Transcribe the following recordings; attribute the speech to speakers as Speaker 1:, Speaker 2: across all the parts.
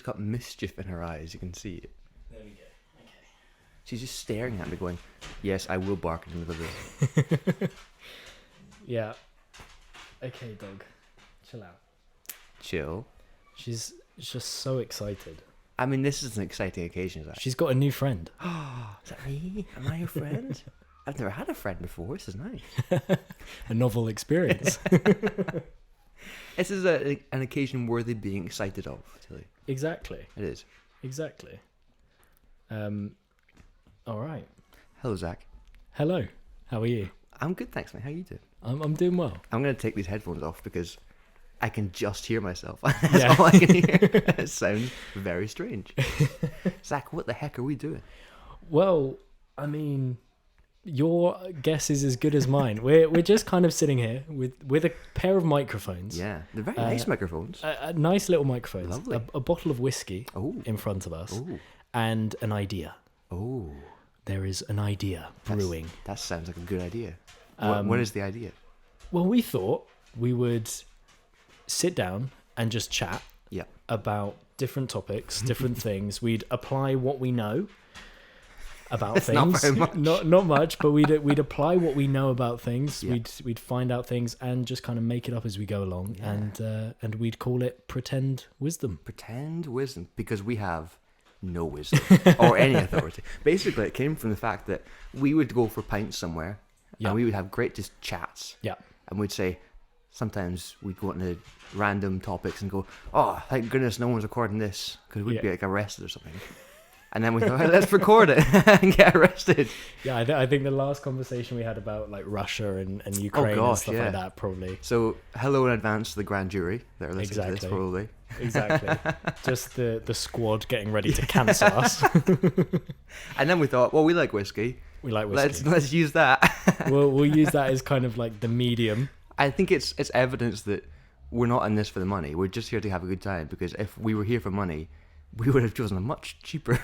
Speaker 1: got mischief in her eyes. You can see it.
Speaker 2: There we go. Okay.
Speaker 1: She's just staring at me, going, "Yes, I will bark in the middle of this."
Speaker 2: Yeah. Okay, dog. Chill out.
Speaker 1: Chill.
Speaker 2: She's just so excited.
Speaker 1: I mean, this is an exciting occasion, Zach.
Speaker 2: She's got a new friend.
Speaker 1: Is that me? Am I your friend? I've never had a friend before. This is nice.
Speaker 2: A novel experience.
Speaker 1: This is an occasion worthy being excited of, Tilly.
Speaker 2: Exactly.
Speaker 1: It is.
Speaker 2: Exactly. All right.
Speaker 1: Hello, Zach.
Speaker 2: Hello. How are you?
Speaker 1: I'm good, thanks, mate. How you doing?
Speaker 2: I'm doing well.
Speaker 1: I'm going to take these headphones off because I can just hear myself. That's all I can hear. It sounds very strange. Zach, what the heck are we doing?
Speaker 2: Well, I mean, your guess is as good as mine. We're just kind of sitting here with a pair of microphones.
Speaker 1: Yeah, they're very nice microphones.
Speaker 2: A nice little microphones.
Speaker 1: Lovely.
Speaker 2: A bottle of whiskey
Speaker 1: Ooh.
Speaker 2: in front of us.
Speaker 1: Ooh.
Speaker 2: And an idea.
Speaker 1: Oh.
Speaker 2: There is an idea brewing.
Speaker 1: That sounds like a good idea. What is the idea?
Speaker 2: Well, we thought we would sit down and just chat
Speaker 1: Yeah.
Speaker 2: about different topics, different things. We'd apply what we know about
Speaker 1: It's
Speaker 2: things.
Speaker 1: not very much.
Speaker 2: Not much, but we'd apply what we know about things.
Speaker 1: Yeah.
Speaker 2: We'd find out things and just kind of make it up as we go along.
Speaker 1: Yeah.
Speaker 2: And we'd call it pretend wisdom.
Speaker 1: Pretend wisdom, because we have no wisdom or any authority. Basically, it came from the fact that we would go for pints somewhere,
Speaker 2: Yeah.
Speaker 1: and we would have great just chats.
Speaker 2: Yeah.
Speaker 1: And we'd say, sometimes we'd go into random topics and go, "Oh, thank goodness no one's recording this," because we'd be like arrested or something. And then we thought, let's record it and get arrested.
Speaker 2: Yeah, I think the last conversation we had about like Russia and Ukraine and stuff like that probably.
Speaker 1: So, hello in advance to the grand jury that are listening to this, probably.
Speaker 2: Exactly. Just the squad getting ready to cancel us.
Speaker 1: And then we thought, well, we like whiskey.
Speaker 2: We like whiskey.
Speaker 1: Let's use that.
Speaker 2: we'll use that as kind of like the medium.
Speaker 1: I think it's evidence that we're not in this for the money. We're just here to have a good time, because if we were here for money, we would have chosen a much cheaper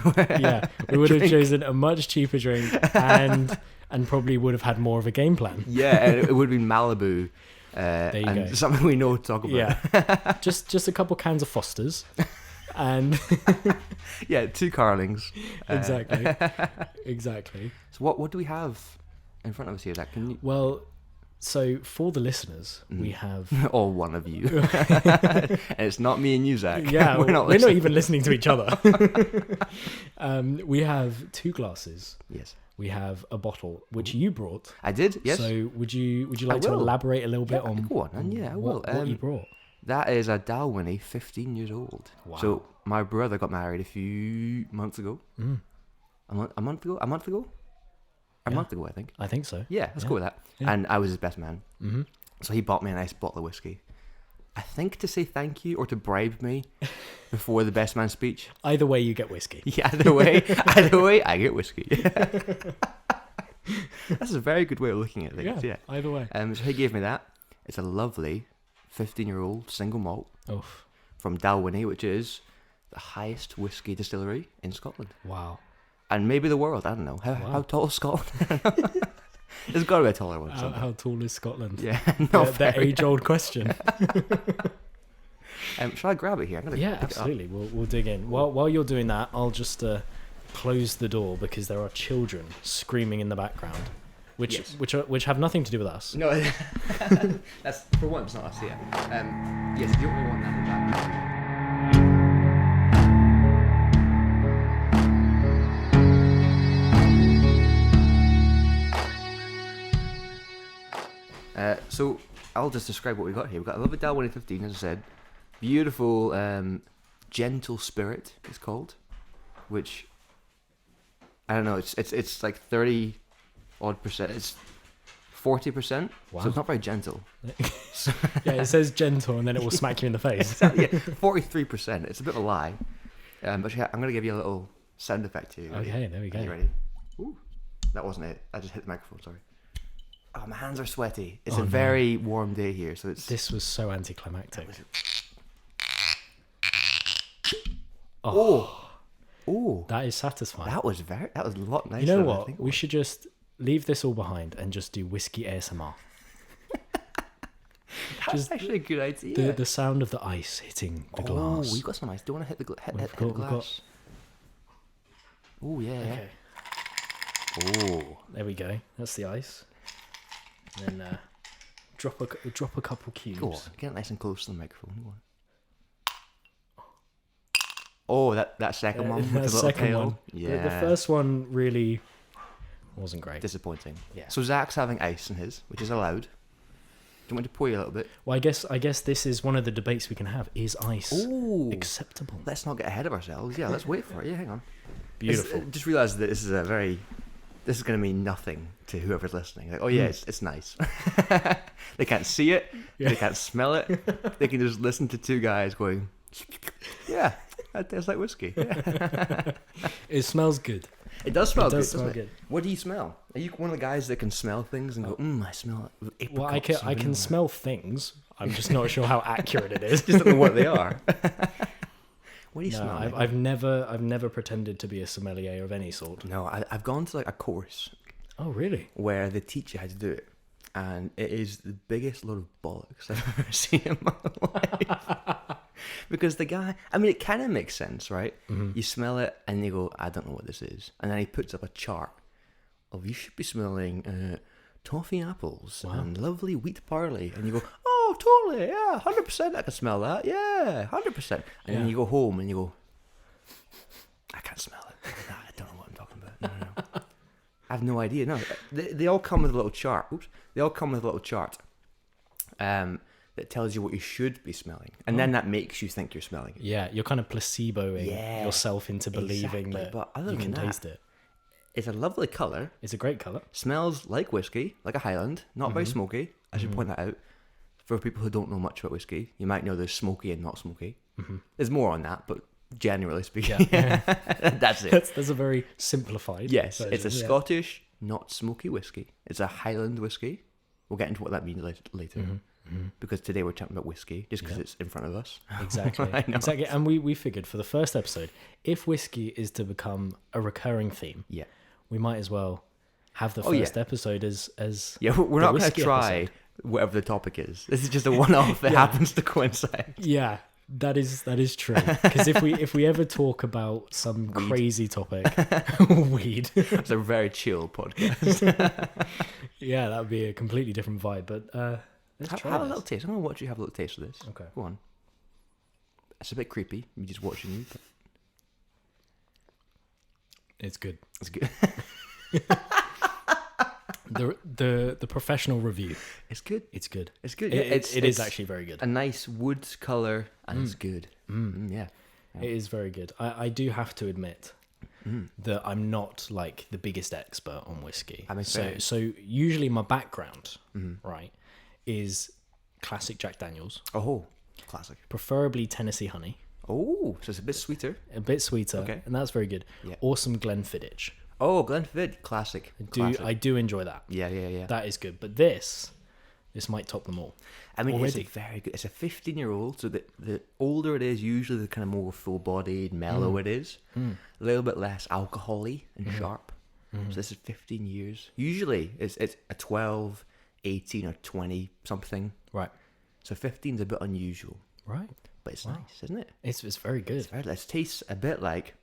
Speaker 2: we would have chosen a much cheaper drink and probably would have had more of a game plan.
Speaker 1: Yeah, and it would have been Malibu.
Speaker 2: There you
Speaker 1: and
Speaker 2: go.
Speaker 1: something we know to talk about.
Speaker 2: Yeah. just a couple cans of Fosters and
Speaker 1: yeah, 2 Carlings.
Speaker 2: Exactly.
Speaker 1: So what do we have in front of us here, Zach? Can you...
Speaker 2: Well, so for the listeners, we have
Speaker 1: all one of you. And it's not me and you, Zach.
Speaker 2: Yeah,
Speaker 1: we're not
Speaker 2: even listening to each other. We have 2 glasses.
Speaker 1: Yes.
Speaker 2: We have a bottle which you brought.
Speaker 1: I did. Yes.
Speaker 2: So would you like to elaborate a little bit on?
Speaker 1: Go on, and I will.
Speaker 2: What you brought?
Speaker 1: That is a Dalwhinnie, 15 years old.
Speaker 2: Wow.
Speaker 1: So my brother got married a few months ago. A month ago, I think.
Speaker 2: I think so.
Speaker 1: Yeah, let's go with that.
Speaker 2: Yeah.
Speaker 1: And I was his best man. Mm-hmm. So he bought me a nice bottle of whiskey. I think to say thank you or to bribe me before the best man speech.
Speaker 2: Either way, you get whiskey.
Speaker 1: Yeah, either way, I get whiskey. That's a very good way of looking at things. Yeah.
Speaker 2: Either way.
Speaker 1: So he gave me that. It's a lovely 15-year-old single malt from Dalwhinnie, which is the highest whiskey distillery in Scotland.
Speaker 2: Wow.
Speaker 1: And maybe the world. I don't know. How tall is Scotland? There's got to be a taller one.
Speaker 2: How tall is Scotland?
Speaker 1: Yeah,
Speaker 2: the age-old question.
Speaker 1: Shall I grab it here?
Speaker 2: Absolutely. We'll dig in. While you're doing that, I'll just close the door because there are children screaming in the background, which have nothing to do with us.
Speaker 1: No, that's for once not us. Yeah. Yes, you don't really want that in the background. So I'll just describe what we've got here. We've got a lovely Dalwhinnie 15, as I said. Beautiful, gentle spirit, it's called. Which, I don't know, it's like 30 odd percent. It's 40%. Wow. So it's not very gentle.
Speaker 2: Yeah, it says gentle and then it will smack you in the face.
Speaker 1: Yeah, 43%. It's a bit of a lie. But yeah, I'm going to give you a little sound effect here.
Speaker 2: Okay, there we go.
Speaker 1: Are you ready? Ooh, that wasn't it. I just hit the microphone, sorry. Oh, my hands are sweaty. It's a very warm day here, so it's...
Speaker 2: This was so anticlimactic.
Speaker 1: Oh.
Speaker 2: That is satisfying.
Speaker 1: That was a lot nicer.
Speaker 2: You know
Speaker 1: than
Speaker 2: what?
Speaker 1: I think it
Speaker 2: We
Speaker 1: was.
Speaker 2: should just leave this all behind and just do whiskey ASMR.
Speaker 1: That's
Speaker 2: Just
Speaker 1: actually a good idea.
Speaker 2: the sound of the ice hitting the glass.
Speaker 1: Oh, we've got some ice. Do you want to hit the
Speaker 2: We've
Speaker 1: hit
Speaker 2: got-
Speaker 1: the
Speaker 2: we've got-
Speaker 1: glass? Oh yeah.
Speaker 2: Okay,
Speaker 1: Oh.
Speaker 2: there we go. That's the ice. And then drop a couple cubes.
Speaker 1: Go on. Get it nice and close to the microphone. Go on. Oh, that second one with
Speaker 2: That
Speaker 1: the little
Speaker 2: second
Speaker 1: tail.
Speaker 2: one.
Speaker 1: Yeah.
Speaker 2: The first one really wasn't great.
Speaker 1: Disappointing.
Speaker 2: Yeah.
Speaker 1: So Zach's having ice in his, which is allowed. Do you want me to pour you a little bit?
Speaker 2: Well, I guess this is one of the debates we can have. Is ice
Speaker 1: Oh.
Speaker 2: acceptable?
Speaker 1: Let's not get ahead of ourselves. Yeah, let's wait for it. Yeah, hang on.
Speaker 2: Beautiful.
Speaker 1: Just realise that this is going to mean nothing to whoever's listening. Like, oh yeah, it's nice. They can't see it.
Speaker 2: Yeah.
Speaker 1: They can't smell it. They can just listen to two guys going, yeah, that tastes like whiskey. Yeah.
Speaker 2: It smells good.
Speaker 1: It does smell
Speaker 2: It
Speaker 1: good,
Speaker 2: does
Speaker 1: doesn't
Speaker 2: smell
Speaker 1: it?
Speaker 2: good.
Speaker 1: What do you smell? Are you one of the guys that can smell things and go, I smell it?
Speaker 2: Well, I can smell things. I'm just not sure how accurate it is.
Speaker 1: Just don't know what they are. What do you
Speaker 2: No,
Speaker 1: smell? Nick?
Speaker 2: I've never pretended to be a sommelier of any sort.
Speaker 1: No, I've gone to like a course
Speaker 2: Oh, really?
Speaker 1: where they teach you how to do it, and it is the biggest load of bollocks I've ever seen in my life. Because the guy, I mean, it kind of makes sense, right?
Speaker 2: Mm-hmm.
Speaker 1: You smell it and you go, I don't know what this is, and then he puts up a chart of you should be smelling toffee apples and lovely wheat barley, and you go, oh, totally, yeah, 100%, I can smell that, yeah, 100%, and then
Speaker 2: Yeah.
Speaker 1: you go home and you go, I can't smell it. No, I don't know what I'm talking about. No. I have no idea. No, they all come with a little chart. Oops, they all come with a little chart, that tells you what you should be smelling, and then that makes you think you're smelling it.
Speaker 2: Yeah, you're kind of placeboing
Speaker 1: Yeah,
Speaker 2: yourself into believing
Speaker 1: exactly,
Speaker 2: that
Speaker 1: but other
Speaker 2: you
Speaker 1: than
Speaker 2: can
Speaker 1: that-
Speaker 2: taste it.
Speaker 1: It's a lovely color.
Speaker 2: It's a great color.
Speaker 1: Smells like whiskey, like a Highland. Not very smoky. I should point that out. For people who don't know much about whiskey, you might know there's smoky and not smoky. There's more on that, but generally speaking,
Speaker 2: Yeah.
Speaker 1: that's it.
Speaker 2: That's a very simplified.
Speaker 1: Yes,
Speaker 2: version,
Speaker 1: it's a
Speaker 2: yeah.
Speaker 1: Scottish, not smoky whiskey. It's a Highland whiskey. We'll get into what that means later. Because today we're chatting about whiskey, just because it's in front of us.
Speaker 2: Exactly.
Speaker 1: I know.
Speaker 2: Exactly. And we figured for the first episode, if whiskey is to become a recurring theme,
Speaker 1: Yeah.
Speaker 2: we might as well have the
Speaker 1: Oh, yeah.
Speaker 2: first episode as
Speaker 1: Yeah, we're
Speaker 2: the
Speaker 1: not going to
Speaker 2: whiskey
Speaker 1: try
Speaker 2: episode.
Speaker 1: whatever the topic is. This is just a one-off that
Speaker 2: Yeah.
Speaker 1: happens to coincide.
Speaker 2: Yeah, that is true. Because if we ever talk about some crazy topic, weed,
Speaker 1: It's a very chill podcast.
Speaker 2: yeah, that would be a completely different vibe. But let's try
Speaker 1: Have a
Speaker 2: this.
Speaker 1: little taste. I'm going to watch you have a little taste of this.
Speaker 2: Okay.
Speaker 1: Go on. It's a bit creepy, me just watching you, but
Speaker 2: It's good.
Speaker 1: it's good.
Speaker 2: The professional review.
Speaker 1: It's good.
Speaker 2: It's good.
Speaker 1: It's good.
Speaker 2: It
Speaker 1: It's
Speaker 2: is actually very good.
Speaker 1: a nice wood colour, and it's good. Yeah.
Speaker 2: It is very good. I do have to admit that I'm not like the biggest expert on whiskey.
Speaker 1: I mean,
Speaker 2: so
Speaker 1: fair.
Speaker 2: so usually my background, right, is classic Jack Daniels,
Speaker 1: Oh, classic.
Speaker 2: preferably Tennessee honey,
Speaker 1: Oh, so it's a bit sweeter.
Speaker 2: a bit sweeter,
Speaker 1: Okay.
Speaker 2: and that's very good.
Speaker 1: Yeah.
Speaker 2: Awesome Glenfiddich.
Speaker 1: Oh, Glenfiddich, classic. Classic.
Speaker 2: I do enjoy that.
Speaker 1: Yeah.
Speaker 2: That is good. But this might top them all.
Speaker 1: I mean,
Speaker 2: already.
Speaker 1: it's a very good. It's a 15-year-old, so the older it is, usually the kind of more full-bodied, mellow it is. A little bit less alcohol-y and sharp. So this is 15 years. Usually, it's a 12, 18, or 20 something.
Speaker 2: Right.
Speaker 1: So 15 is a bit unusual,
Speaker 2: Right.
Speaker 1: but it's nice, isn't it?
Speaker 2: It's very good.
Speaker 1: It's very. It tastes a bit like.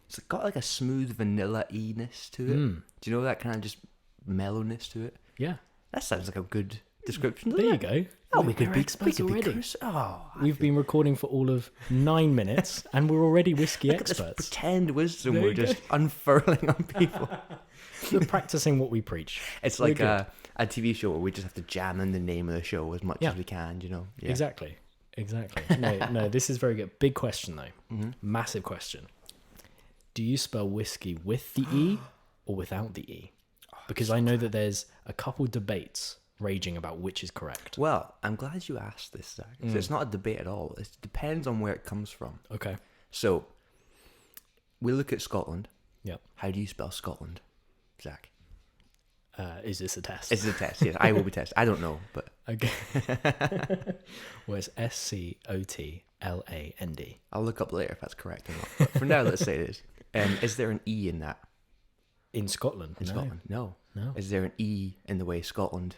Speaker 1: It's got like a smooth vanilla-iness to it. Do you know that kind of just mellowness to it?
Speaker 2: Yeah.
Speaker 1: That sounds like a good description.
Speaker 2: There
Speaker 1: doesn't
Speaker 2: you
Speaker 1: it?
Speaker 2: go.
Speaker 1: Oh, we could
Speaker 2: We're
Speaker 1: be
Speaker 2: experts already. We've been recording for all of 9 minutes, and we're already whiskey
Speaker 1: Look at this
Speaker 2: experts.
Speaker 1: pretend wisdom
Speaker 2: There
Speaker 1: we're
Speaker 2: you go.
Speaker 1: just unfurling on people.
Speaker 2: We're practicing what we preach.
Speaker 1: It's
Speaker 2: We're
Speaker 1: like
Speaker 2: good.
Speaker 1: a TV show where we just have to jam in the name of the show as much
Speaker 2: Yeah.
Speaker 1: as we can, you know? Yeah.
Speaker 2: Exactly. No, this is very good. Big question, though.
Speaker 1: Mm-hmm.
Speaker 2: Massive question. Do you spell whiskey with the E or without the E? Because I know that there's a couple debates raging about which is correct.
Speaker 1: Well, I'm glad you asked this, Zach. 'Cause it's not a debate at all. It depends on where it comes from.
Speaker 2: Okay.
Speaker 1: So, we look at Scotland.
Speaker 2: Yep.
Speaker 1: How do you spell Scotland, Zach?
Speaker 2: Is this a test?
Speaker 1: It's a test, yes. I will be tested. I don't know, but
Speaker 2: Okay. Well, it's Scotland.
Speaker 1: I'll look up later if that's correct or not. But for now, let's say it is. Is there an E in that?
Speaker 2: In Scotland?
Speaker 1: In Scotland? No.
Speaker 2: No.
Speaker 1: Is there an E in the way Scotland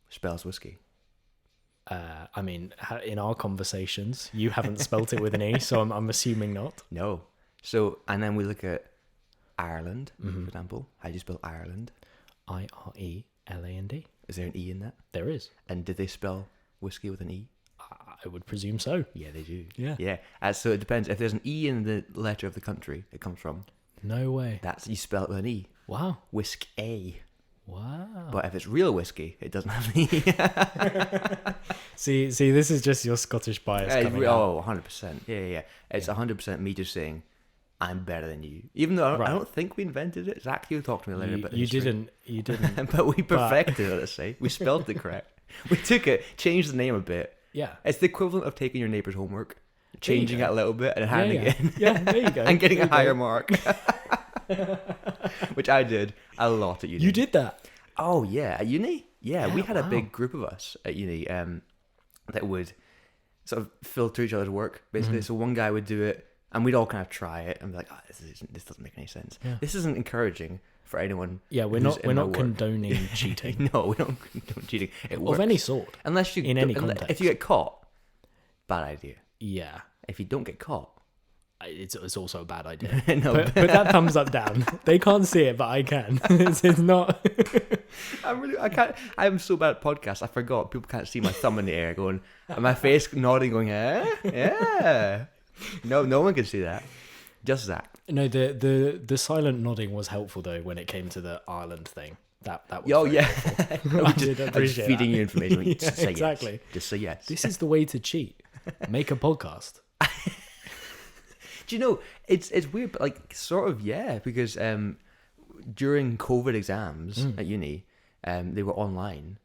Speaker 1: spells whiskey?
Speaker 2: I mean, in our conversations, you haven't spelt it with an E, so I'm assuming not.
Speaker 1: No. So, and then we look at Ireland, for example. How do you spell Ireland?
Speaker 2: Ireland.
Speaker 1: Is there an E in that?
Speaker 2: There is.
Speaker 1: And did they spell whiskey with an E?
Speaker 2: I would presume so.
Speaker 1: Yeah, they do.
Speaker 2: Yeah.
Speaker 1: Yeah. So it depends. If there's an E in the letter of the country it comes from,
Speaker 2: No way.
Speaker 1: that's you spell it with an E.
Speaker 2: Wow.
Speaker 1: Whisk A.
Speaker 2: Wow.
Speaker 1: But if it's real whiskey, it doesn't have an E.
Speaker 2: See, this is just your Scottish bias coming out.
Speaker 1: 100%. Yeah. It's 100% me just saying, I'm better than you. Even though I don't think we invented it. Zachary will talk to me later about
Speaker 2: You didn't.
Speaker 1: But we perfected it, let's say. We spelled it correct. We took it, changed the name a bit.
Speaker 2: Yeah.
Speaker 1: It's the equivalent of taking your neighbour's homework, changing it a little bit, and handing it in.
Speaker 2: Yeah, there you go.
Speaker 1: And getting a higher mark. Which I did a lot at uni.
Speaker 2: You did that?
Speaker 1: Oh, yeah. At uni? Yeah, we had a
Speaker 2: wow.
Speaker 1: big group of us at uni that would sort of filter each other's work, basically. So one guy would do it, and we'd all kind of try it and be like, this doesn't make any sense.
Speaker 2: Yeah.
Speaker 1: This isn't encouraging for anyone.
Speaker 2: Yeah, we're not condoning cheating.
Speaker 1: No, we don't condone cheating. It works.
Speaker 2: Of any sort.
Speaker 1: Unless you
Speaker 2: in any context.
Speaker 1: If you get caught, bad idea.
Speaker 2: Yeah.
Speaker 1: If you don't get caught,
Speaker 2: It's also a bad idea.
Speaker 1: no,
Speaker 2: Put that thumbs up down. They can't see it, but I can. It's not.
Speaker 1: I can't. I'm so bad at podcasts. I forgot. People can't see my thumb in the air going, and my face nodding, going, yeah. No one can see that. Just Zach.
Speaker 2: No, the silent nodding was helpful though when it came to the Ireland thing. That was.
Speaker 1: Oh
Speaker 2: very
Speaker 1: yeah.
Speaker 2: helpful. I did appreciate
Speaker 1: feeding
Speaker 2: that.
Speaker 1: you information.
Speaker 2: Yeah,
Speaker 1: Just say
Speaker 2: exactly.
Speaker 1: Yes. Just say yes.
Speaker 2: This is the way to cheat. Make a podcast.
Speaker 1: Do you know, it's weird, but like sort of, yeah, because during COVID exams at uni, they were online.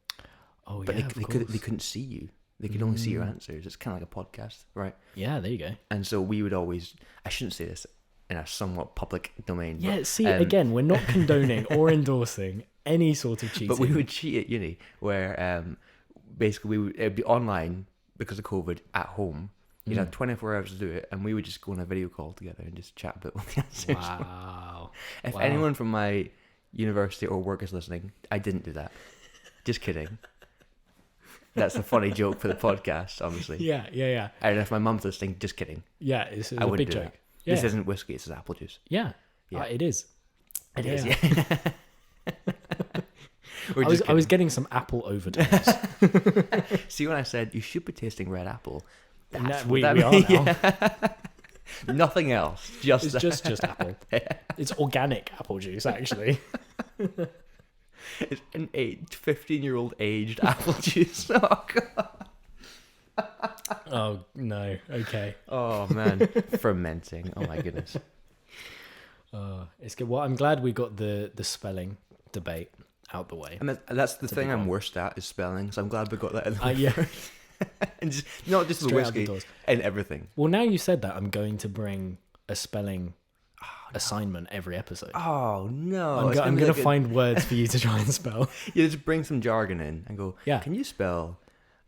Speaker 2: Oh
Speaker 1: but
Speaker 2: yeah,
Speaker 1: they couldn't see you. They could only see your answers. It's kind of like a podcast, right?
Speaker 2: Yeah, there you go.
Speaker 1: And so we would always, I shouldn't say this in a somewhat public domain.
Speaker 2: Yeah,
Speaker 1: but,
Speaker 2: see, again, we're not condoning or endorsing any sort of cheating.
Speaker 1: But we would cheat at uni where basically it'd be online because of COVID at home. You'd have 24 hours to do it, and we would just go on a video call together and just chat about what the answers were.
Speaker 2: Wow.
Speaker 1: If anyone from my university or work is listening, I didn't do that. Just kidding. That's a funny joke for the podcast, obviously.
Speaker 2: Yeah.
Speaker 1: And if my mum's listening, just kidding.
Speaker 2: Yeah, it's
Speaker 1: I
Speaker 2: a
Speaker 1: wouldn't
Speaker 2: big
Speaker 1: do
Speaker 2: joke.
Speaker 1: that.
Speaker 2: Yeah.
Speaker 1: This isn't whiskey, it's apple juice.
Speaker 2: Yeah,
Speaker 1: Yeah.
Speaker 2: it is.
Speaker 1: It
Speaker 2: Yeah.
Speaker 1: is, yeah.
Speaker 2: I was getting some apple overtones.
Speaker 1: See, when I said you should be tasting red apple, that's
Speaker 2: we
Speaker 1: what
Speaker 2: are
Speaker 1: that
Speaker 2: now.
Speaker 1: Yeah. Nothing else. Just
Speaker 2: It's
Speaker 1: that.
Speaker 2: just apple. It's organic apple juice, actually.
Speaker 1: It's an 15-year-old aged apple juice. Oh, God.
Speaker 2: Oh, no. Okay.
Speaker 1: Oh, man. Fermenting. Oh, my goodness.
Speaker 2: It's good. Well, I'm glad we got the spelling debate out the way.
Speaker 1: And that's the
Speaker 2: It's a
Speaker 1: thing
Speaker 2: big
Speaker 1: I'm
Speaker 2: one.
Speaker 1: worst at is spelling, so I'm glad we got that in the
Speaker 2: Yeah.
Speaker 1: and just, not just the
Speaker 2: Straight out the
Speaker 1: whiskey,
Speaker 2: doors.
Speaker 1: and everything.
Speaker 2: Well, now you said that, I'm going to bring a spelling assignment every episode.
Speaker 1: Oh, no.
Speaker 2: I'm
Speaker 1: It's
Speaker 2: going
Speaker 1: be
Speaker 2: to
Speaker 1: like
Speaker 2: find words for you to try and spell.
Speaker 1: You just bring some jargon in and go,
Speaker 2: Yeah.
Speaker 1: can you spell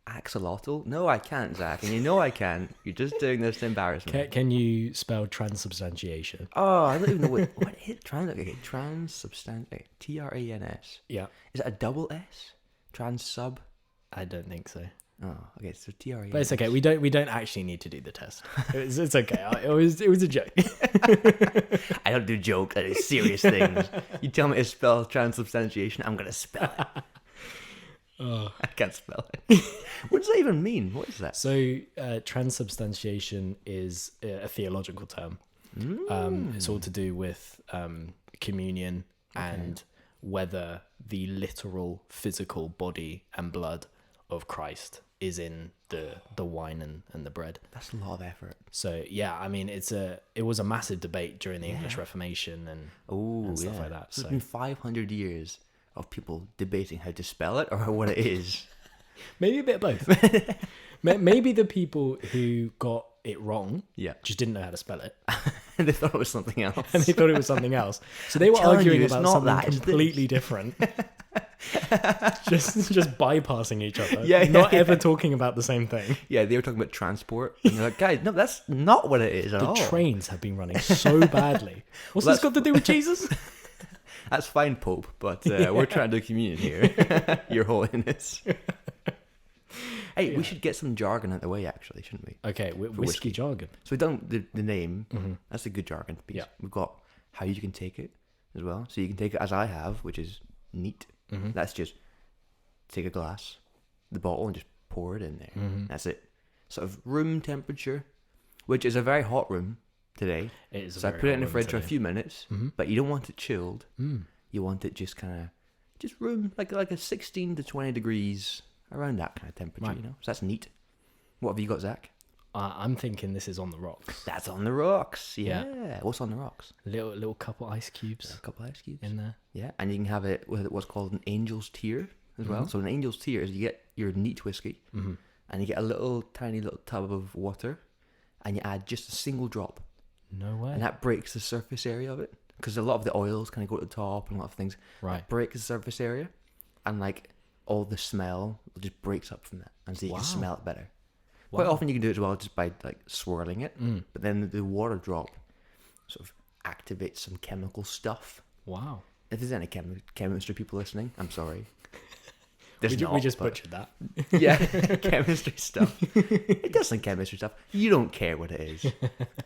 Speaker 1: axolotl? No, I can't, Zach. And you know I can. You're just doing this to embarrass me.
Speaker 2: Can you spell transubstantiation?
Speaker 1: Oh, I don't even know what is transubstantiate. Trans.
Speaker 2: Yeah.
Speaker 1: Is it a double S? Transsub?
Speaker 2: I don't think so.
Speaker 1: Oh, okay. So TRANS.
Speaker 2: But it's okay. We don't actually need to do the test. It's okay. It was a joke.
Speaker 1: I don't do jokes. I do serious things. You tell me to spell transubstantiation, I'm gonna spell it.
Speaker 2: Oh.
Speaker 1: I can't spell it. What does that even mean? What is that?
Speaker 2: So transubstantiation is a theological term. It's all to do with communion and whether the literal physical body and blood of Christ is in the wine and the bread.
Speaker 1: That's a lot of effort.
Speaker 2: So yeah, I mean it was a massive debate during the English Reformation and stuff like that.
Speaker 1: So
Speaker 2: So
Speaker 1: it's been 500 years of people debating how to spell it or what it is.
Speaker 2: maybe a bit of both. Maybe the people who got it wrong
Speaker 1: Yeah.
Speaker 2: just didn't know how to spell it.
Speaker 1: And they thought it was something else.
Speaker 2: And they thought it was something else. So they were
Speaker 1: telling
Speaker 2: arguing
Speaker 1: you, it's
Speaker 2: about
Speaker 1: not
Speaker 2: something
Speaker 1: that, it's
Speaker 2: completely different. just bypassing each other.
Speaker 1: Yeah,
Speaker 2: Not
Speaker 1: yeah.
Speaker 2: ever talking about the same thing.
Speaker 1: Yeah, they were talking about transport. And you're like, guys, no, that's not what it is at
Speaker 2: The
Speaker 1: all.
Speaker 2: trains have been running so badly. What's this got to do with Jesus?
Speaker 1: That's fine, Pope, but we're trying to do communion here. Your Holiness. Hey, we should get some jargon out the way, actually, shouldn't we?
Speaker 2: Okay, whiskey jargon.
Speaker 1: So we don't the name. That's a good jargon piece.
Speaker 2: Yeah.
Speaker 1: We've got how you can take it as well. So you can take it as I have, which is neat. That's just take a glass, the bottle, and just pour it in there. That's it. Sort of room temperature, which is a very hot room today.
Speaker 2: It is.
Speaker 1: So I put it in the fridge for a few minutes, but you don't want it chilled. You want it just kind of, just room like a 16 to 20 degrees, around that kind of temperature,
Speaker 2: Right.
Speaker 1: you know. So that's neat. What have you got, Zach?
Speaker 2: I'm thinking this is on the rocks.
Speaker 1: That's on the rocks. Yeah. What's on the rocks?
Speaker 2: Little couple ice cubes
Speaker 1: A couple ice cubes
Speaker 2: in there.
Speaker 1: Yeah, and you can have it with what's called an angel's tear as well. So an angel's tear is you get your neat whiskey, and you get a tiny little tub of water, and you add just a single drop,
Speaker 2: No way.
Speaker 1: and that breaks the surface area of it, because a lot of the oils kind of go to the top, and a lot of things
Speaker 2: Right.
Speaker 1: breaks the surface area, and like all the smell just breaks up from that, and so you can smell it better. Quite often you can do it as well just by like swirling it, but then the water drop sort of activates some chemical stuff.
Speaker 2: Wow.
Speaker 1: If there's any chemistry people listening, I'm sorry.
Speaker 2: We just butchered that.
Speaker 1: Yeah, chemistry stuff. It does some chemistry stuff. You don't care what it is.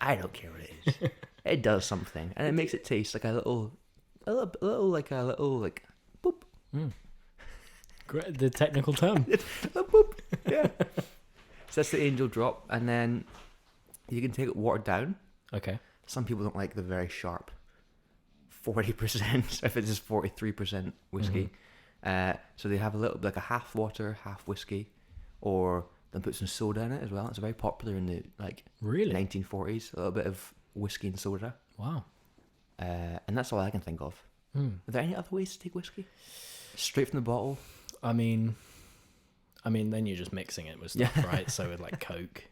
Speaker 1: I don't care what it is. It does something, and it makes it taste like a little boop.
Speaker 2: Great, the technical term.
Speaker 1: A boop. Yeah. So that's the angel drop, and then you can take it watered down.
Speaker 2: Okay.
Speaker 1: Some people don't like the very sharp 40%. If it's just 43% whiskey. So they have a little, like a half water, half whiskey, or they'll put some soda in it as well. It's very popular in the
Speaker 2: Really?
Speaker 1: 1940s. A little bit of whiskey and soda,
Speaker 2: Wow.
Speaker 1: and that's all I can think of. Are there any other ways to take whiskey? Straight from the bottle?
Speaker 2: I mean, then you're just mixing it with stuff, right? So with like Coke.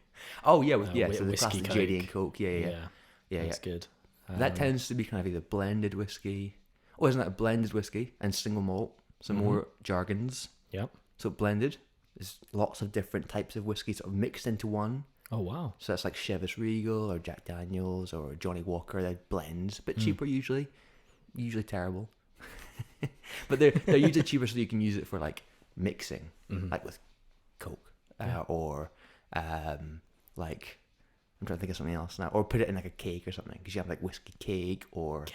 Speaker 1: Oh yeah, so the
Speaker 2: whiskey
Speaker 1: classic JD and Coke. Yeah.
Speaker 2: That's good.
Speaker 1: That tends to be kind of either blended whiskey, or isn't that a blended whiskey and single malt? Some more jargons.
Speaker 2: Yep.
Speaker 1: So blended, there's lots of different types of whiskey sort of mixed into one.
Speaker 2: Oh wow.
Speaker 1: So that's like Chivas Regal or Jack Daniels or Johnny Walker. They're blends, a bit cheaper usually terrible. But they're usually cheaper, so you can use it for like mixing, like with Coke, or like I'm trying to think of something else now, or put it in like a cake or something, because you have like whiskey cake or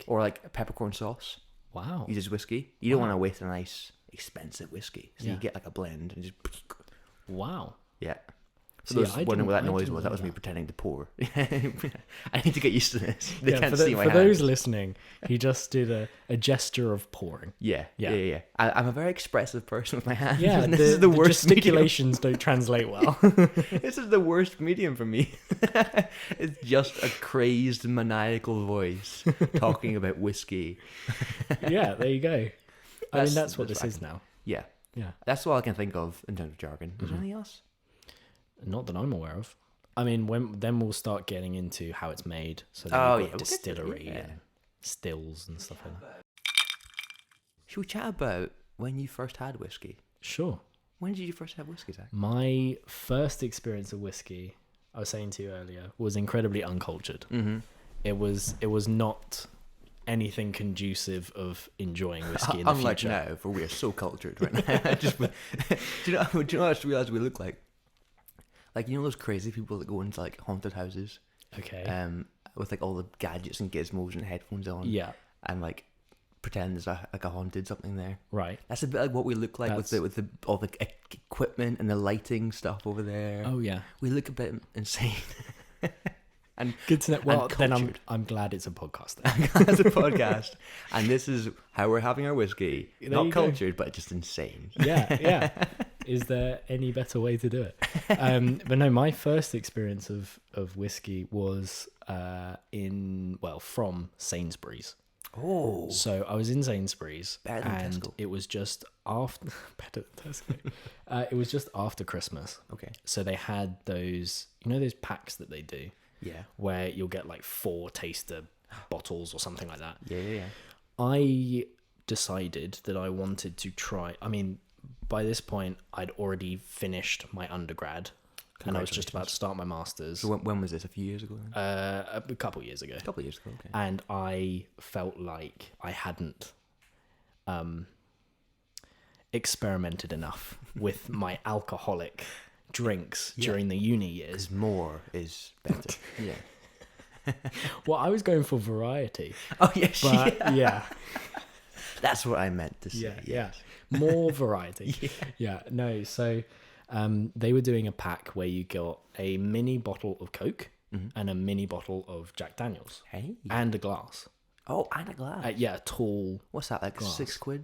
Speaker 1: like a peppercorn sauce.
Speaker 2: Wow.
Speaker 1: Uses whiskey. You don't want to waste a nice expensive whiskey, so you get like a blend and just.
Speaker 2: Wow.
Speaker 1: Yeah. For
Speaker 2: See,
Speaker 1: those wondering what that noise was, that was me pretending to pour. I need to get used to this. They can't see my
Speaker 2: for
Speaker 1: hands.
Speaker 2: those listening, he just did a gesture of pouring.
Speaker 1: Yeah. I'm a very expressive person with my hands.
Speaker 2: Yeah,
Speaker 1: and this is the worst
Speaker 2: gesticulations don't translate well.
Speaker 1: This is the worst medium for me. It's just a crazed, maniacal voice talking about whiskey.
Speaker 2: Yeah, there you go. I mean, that's what this is now.
Speaker 1: Yeah.
Speaker 2: Yeah.
Speaker 1: That's all I can think of in terms of jargon. Is there anything else?
Speaker 2: Not that I'm aware of. I mean, then we'll start getting into how it's made. So we've got distillery and stills and stuff like that.
Speaker 1: Should we chat about when you first had whiskey?
Speaker 2: Sure.
Speaker 1: When did you first have whiskey, Zach?
Speaker 2: My first experience of whiskey, I was saying to you earlier, was incredibly uncultured.
Speaker 1: Mm-hmm.
Speaker 2: It was not anything conducive of enjoying whiskey in the
Speaker 1: Unlike
Speaker 2: future.
Speaker 1: now, for we are so cultured right now. Do you know what I just realised we look like? Like, you know those crazy people that go into like haunted houses?
Speaker 2: Okay.
Speaker 1: With like all the gadgets and gizmos and headphones on.
Speaker 2: Yeah.
Speaker 1: And like pretend there's a haunted something there.
Speaker 2: Right.
Speaker 1: That's a bit like what we look like with the all the equipment and the lighting stuff over there.
Speaker 2: Oh yeah.
Speaker 1: We look a bit insane. And
Speaker 2: good to know. Well, then
Speaker 1: cultured.
Speaker 2: I'm glad it's a podcast.
Speaker 1: As a podcast, and this is how we're having our whiskey. Not cultured, but just insane.
Speaker 2: Yeah. Is there any better way to do it? But no, my first experience of whiskey was from Sainsbury's.
Speaker 1: Oh,
Speaker 2: so I was in Sainsbury's,
Speaker 1: better than
Speaker 2: and
Speaker 1: Tesco.
Speaker 2: it was just after better than Tesco. It was just after Christmas.
Speaker 1: Okay.
Speaker 2: So they had those, those packs that they do.
Speaker 1: Yeah.
Speaker 2: Where you'll get like 4 taster bottles or something like that.
Speaker 1: Yeah.
Speaker 2: I decided that I wanted to try. I mean, by this point, I'd already finished my undergrad, and I was just about to start my master's.
Speaker 1: So when was this? A few years ago? Then?
Speaker 2: A couple of years ago.
Speaker 1: Okay.
Speaker 2: And I felt like I hadn't experimented enough with my alcoholic drinks during the uni years.
Speaker 1: Because more is better. Yeah.
Speaker 2: Well, I was going for variety.
Speaker 1: Oh, yes.
Speaker 2: But yeah.
Speaker 1: That's what I meant to say.
Speaker 2: Yeah. More variety. Yeah. No. So they were doing a pack where you got a mini bottle of Coke and a mini bottle of Jack Daniels.
Speaker 1: Hey.
Speaker 2: And a glass.
Speaker 1: Oh, and a glass.
Speaker 2: Yeah, a tall.
Speaker 1: What's that, like
Speaker 2: glass.
Speaker 1: £6?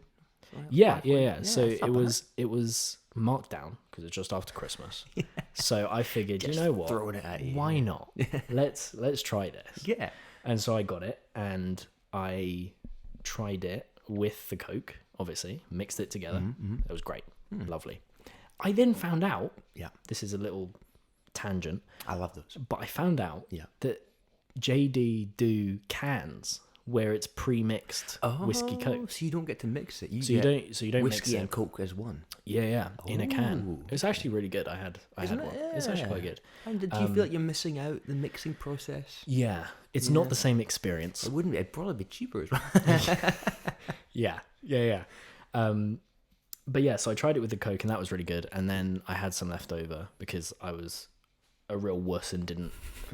Speaker 2: Yeah.
Speaker 1: £5?
Speaker 2: So
Speaker 1: it's not
Speaker 2: it was marked down because it's just after Christmas. So I figured, you know what?
Speaker 1: throwing it at you.
Speaker 2: Why not? Let's try this.
Speaker 1: Yeah.
Speaker 2: And so I got it and I tried it with the Coke, obviously, mixed it together. It was great. Lovely. I then found out, this is a little tangent,
Speaker 1: I love those.
Speaker 2: but I found out
Speaker 1: Yeah.
Speaker 2: that JD do cans where it's pre-mixed whiskey Coke.
Speaker 1: So you don't get to mix it.
Speaker 2: So you don't mix
Speaker 1: whiskey
Speaker 2: it.
Speaker 1: and Coke as one.
Speaker 2: Yeah, in a can.
Speaker 1: Ooh.
Speaker 2: It was actually really good. I had one. It's actually quite good.
Speaker 1: And do you feel like you're missing out the mixing process?
Speaker 2: Yeah, it's not the same experience.
Speaker 1: It wouldn't be. It'd probably be cheaper as well.
Speaker 2: Yeah. But yeah, so I tried it with the Coke and that was really good. And then I had some left over because I was a real wuss and didn't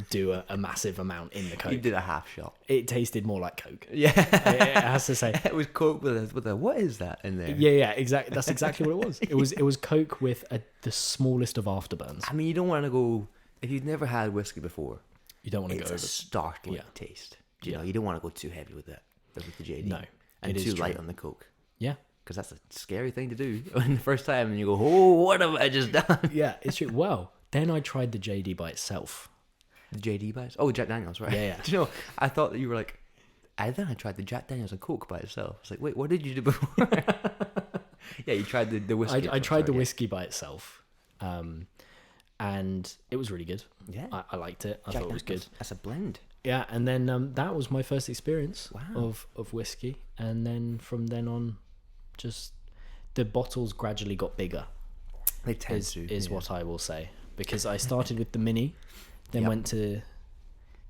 Speaker 2: do a massive amount in the Coke.
Speaker 1: You did a half shot.
Speaker 2: It tasted more like Coke.
Speaker 1: Yeah.
Speaker 2: It has to say.
Speaker 1: It was Coke with a what is that in there?
Speaker 2: Yeah, exactly. That's exactly what it was. It was Coke with the smallest of afterburns.
Speaker 1: I mean, you don't want to go if you've never had whiskey before.
Speaker 2: You don't want to
Speaker 1: It's
Speaker 2: go
Speaker 1: a
Speaker 2: over.
Speaker 1: startling taste. You know, you don't want to go too heavy with it with the JD.
Speaker 2: No,
Speaker 1: and
Speaker 2: it is
Speaker 1: too
Speaker 2: true.
Speaker 1: light on the Coke.
Speaker 2: Yeah.
Speaker 1: Because that's a scary thing to do when the first time and you go, oh, what have I just done?
Speaker 2: Yeah, it's true. Well, then I tried the JD by itself.
Speaker 1: The JD bites? Oh, Jack Daniels, right?
Speaker 2: Yeah.
Speaker 1: Do you know, I thought that you were like, I tried the Jack Daniels and Coke by itself. It's like, wait, what did you do before? Yeah, you tried the whiskey.
Speaker 2: I tried the whiskey by itself. And it was really good.
Speaker 1: Yeah.
Speaker 2: I liked it. I
Speaker 1: Jack
Speaker 2: thought it was
Speaker 1: Daniels.
Speaker 2: good.
Speaker 1: That's a blend.
Speaker 2: Yeah, and then that was my first experience
Speaker 1: Wow.
Speaker 2: of whiskey. And then from then on, just the bottles gradually got bigger.
Speaker 1: They tend
Speaker 2: Is what I will say. Because I started with the mini, then went to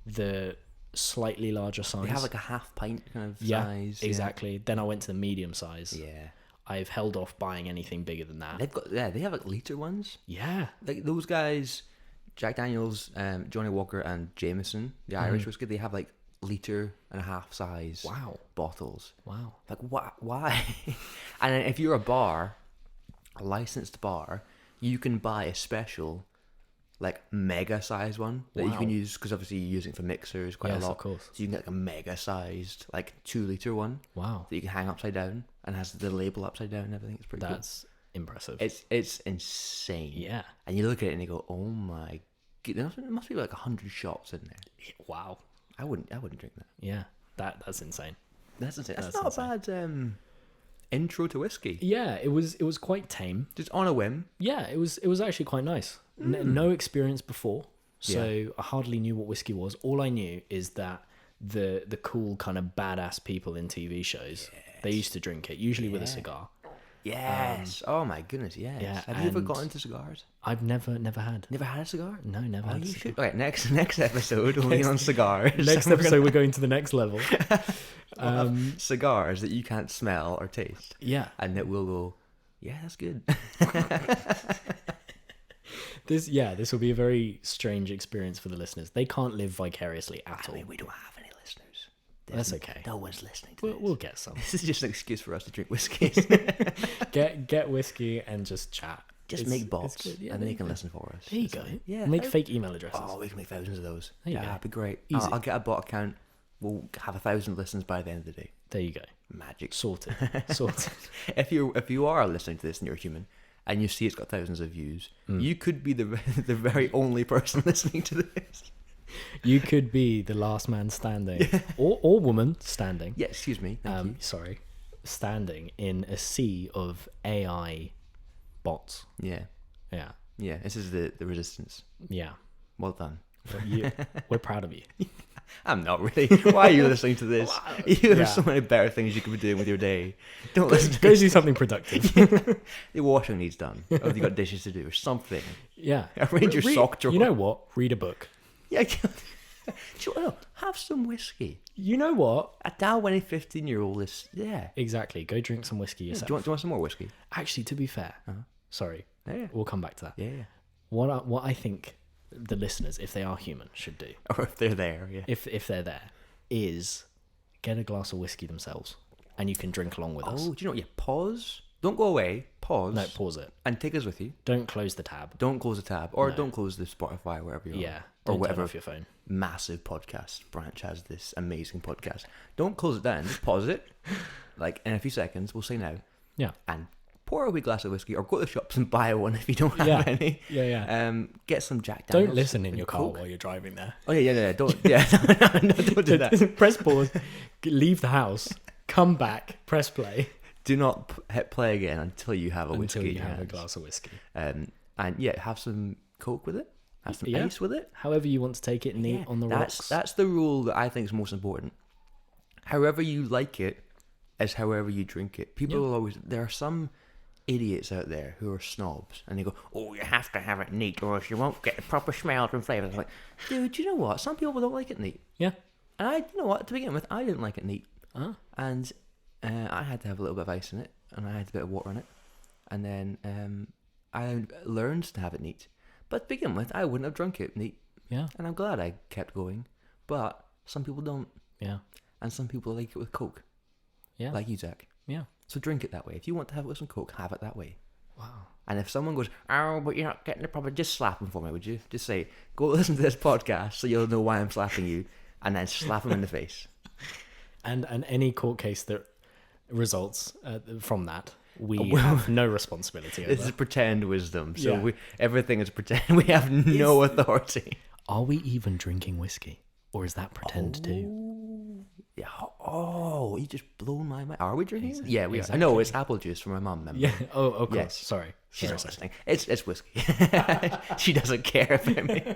Speaker 2: the slightly larger size.
Speaker 1: They have like a half pint kind of size.
Speaker 2: Exactly. Then I went to the medium size.
Speaker 1: Yeah.
Speaker 2: I've held off buying anything bigger than that.
Speaker 1: They have like liter ones.
Speaker 2: Yeah.
Speaker 1: Like those guys, Jack Daniels, Johnny Walker, and Jameson, the Irish whiskey, they have like liter and a half size bottles.
Speaker 2: Wow.
Speaker 1: Like why? And then if you're a licensed bar, you can buy a special, like mega size one that you can use because obviously you're using it for mixers quite a lot.
Speaker 2: Of course.
Speaker 1: So you can get like a mega sized, like 2 liter one.
Speaker 2: That
Speaker 1: That you can hang upside down and has the label upside down and everything. It's pretty cool.
Speaker 2: That's impressive.
Speaker 1: It's insane.
Speaker 2: Yeah.
Speaker 1: And you look at it and you go, oh my god, there must be like 100 shots in there.
Speaker 2: Wow.
Speaker 1: I wouldn't drink that.
Speaker 2: Yeah. That's insane.
Speaker 1: That's insane. That's not a bad intro to whiskey.
Speaker 2: Yeah, it was quite tame.
Speaker 1: Just on a whim.
Speaker 2: Yeah, it was actually quite nice. No experience before, so I hardly knew what whiskey was. All I knew is that the cool kind of badass people in TV shows, they used to drink it, usually with a cigar.
Speaker 1: Yes. Oh my goodness, yes.
Speaker 2: Yeah,
Speaker 1: Have you ever
Speaker 2: and
Speaker 1: got into cigars?
Speaker 2: I've never had.
Speaker 1: Never had a cigar?
Speaker 2: No, never
Speaker 1: Oh,
Speaker 2: had.
Speaker 1: you should. Okay, next episode we'll be on cigars.
Speaker 2: Next episode we're going to the next level.
Speaker 1: Cigars that you can't smell or taste.
Speaker 2: Yeah.
Speaker 1: And that will go, yeah, that's good.
Speaker 2: This will be a very strange experience for the listeners. They can't live vicariously at all.
Speaker 1: I mean, we don't have any listeners.
Speaker 2: That's okay.
Speaker 1: No one's listening to this.
Speaker 2: We'll get some.
Speaker 1: This is just an excuse for us to drink whiskey.
Speaker 2: Get whiskey and just chat.
Speaker 1: Just make bots and they can listen for us.
Speaker 2: There you go.
Speaker 1: Yeah.
Speaker 2: Make fake email addresses.
Speaker 1: Oh, we can make thousands of those.
Speaker 2: There you go.
Speaker 1: That'd be great.
Speaker 2: Easy.
Speaker 1: I'll get a bot account. We'll have 1,000 listens by the end of the day.
Speaker 2: There you go.
Speaker 1: Magic.
Speaker 2: Sorted.
Speaker 1: If you are listening to this and you're human and you see it's got thousands of views, you could be the very only person listening to this.
Speaker 2: You could be the last man standing, or woman standing.
Speaker 1: Yeah, excuse me. Thank you.
Speaker 2: Sorry, standing in a sea of AI bots.
Speaker 1: Yeah.
Speaker 2: Yeah.
Speaker 1: Yeah. This is the resistance.
Speaker 2: Yeah.
Speaker 1: Well done.
Speaker 2: We're proud of you.
Speaker 1: I'm not really. Why are you listening to this? You have so many better things you could be doing with your day. Don't listen to
Speaker 2: Go do something productive.
Speaker 1: The washing needs done. Or you got dishes to do or something.
Speaker 2: Yeah.
Speaker 1: Arrange your sock drawer.
Speaker 2: You know what? Read a book.
Speaker 1: Yeah. Do you know, have some whiskey.
Speaker 2: You know what?
Speaker 1: A dal when a 15-year-old is, yeah.
Speaker 2: Exactly. Go drink some whiskey
Speaker 1: Do
Speaker 2: yourself.
Speaker 1: you want some more whiskey?
Speaker 2: Actually, to be fair, sorry,
Speaker 1: Yeah.
Speaker 2: we'll come back to that.
Speaker 1: Yeah.
Speaker 2: What I think the listeners, if they are human, should do,
Speaker 1: Or if they're there, yeah.
Speaker 2: if they're there, is get a glass of whiskey themselves, and you can drink along with us.
Speaker 1: Oh, do you know what? Yeah, pause. Don't go away. Pause.
Speaker 2: No, pause it.
Speaker 1: And take us with you.
Speaker 2: Don't close the tab.
Speaker 1: Don't close the tab. Or don't close the Spotify, wherever you're
Speaker 2: Yeah.
Speaker 1: Or
Speaker 2: Don't
Speaker 1: whatever
Speaker 2: turn off your phone.
Speaker 1: massive podcast branch has this amazing podcast. Don't close it down. Just pause it. Like, in a few seconds, we'll say now.
Speaker 2: Yeah.
Speaker 1: And pour a wee glass of whiskey, or go to the shops and buy one if you don't have any.
Speaker 2: Yeah.
Speaker 1: Get some Jack Daniels.
Speaker 2: Don't listen in
Speaker 1: and
Speaker 2: your car
Speaker 1: Coke.
Speaker 2: while you're driving there.
Speaker 1: Oh yeah. Don't. Yeah, no, don't do that.
Speaker 2: Press pause, leave the house, come back, press play
Speaker 1: Do not hit play again until you have a whiskey.
Speaker 2: until
Speaker 1: in
Speaker 2: you
Speaker 1: your
Speaker 2: have a
Speaker 1: hands.
Speaker 2: glass of whiskey.
Speaker 1: And yeah, have some Coke with it. Have some
Speaker 2: Yeah.
Speaker 1: ice with it.
Speaker 2: However you want to take it, neat on the rocks.
Speaker 1: That's the rule that I think is most important. However you like it is however you drink it. People will always. There are some idiots out there who are snobs, and they go, "Oh, you have to have it neat, or else you won't get the proper smell and flavour." It's like, dude, you know what? Some people don't like it neat.
Speaker 2: Yeah.
Speaker 1: And you know what? To begin with, I didn't like it neat,
Speaker 2: Uh-huh.
Speaker 1: and I had to have a little bit of ice in it, and I had a bit of water in it, and then I learned to have it neat. But to begin with, I wouldn't have drunk it neat,
Speaker 2: Yeah.
Speaker 1: and I'm glad I kept going. But some people don't,
Speaker 2: Yeah.
Speaker 1: and some people like it with Coke,
Speaker 2: Yeah.
Speaker 1: like you, Zach.
Speaker 2: Yeah.
Speaker 1: So drink it that way. If you want to have it with some Coke, have it that way.
Speaker 2: Wow.
Speaker 1: And if someone goes, "Oh, but you're not getting the proper," just slap them for me, would you? Just say, "Go listen to this podcast, so you'll know why I'm slapping you," and then slap them in the face.
Speaker 2: And any court case that results from that, we
Speaker 1: Well,
Speaker 2: have no responsibility over.
Speaker 1: This is pretend wisdom, so
Speaker 2: Yeah.
Speaker 1: everything is pretend. We have no authority.
Speaker 2: Are we even drinking whiskey? Or is that pretend too?
Speaker 1: Yeah. Oh, you just blown my mind. Are we drinking?
Speaker 2: Exactly.
Speaker 1: Yeah, we are. No, it's apple juice from my mum. Remember?
Speaker 2: Yeah. Oh, of course.
Speaker 1: Yes.
Speaker 2: Sorry.
Speaker 1: She's not
Speaker 2: Sorry.
Speaker 1: listening. It's whiskey. She doesn't care about me.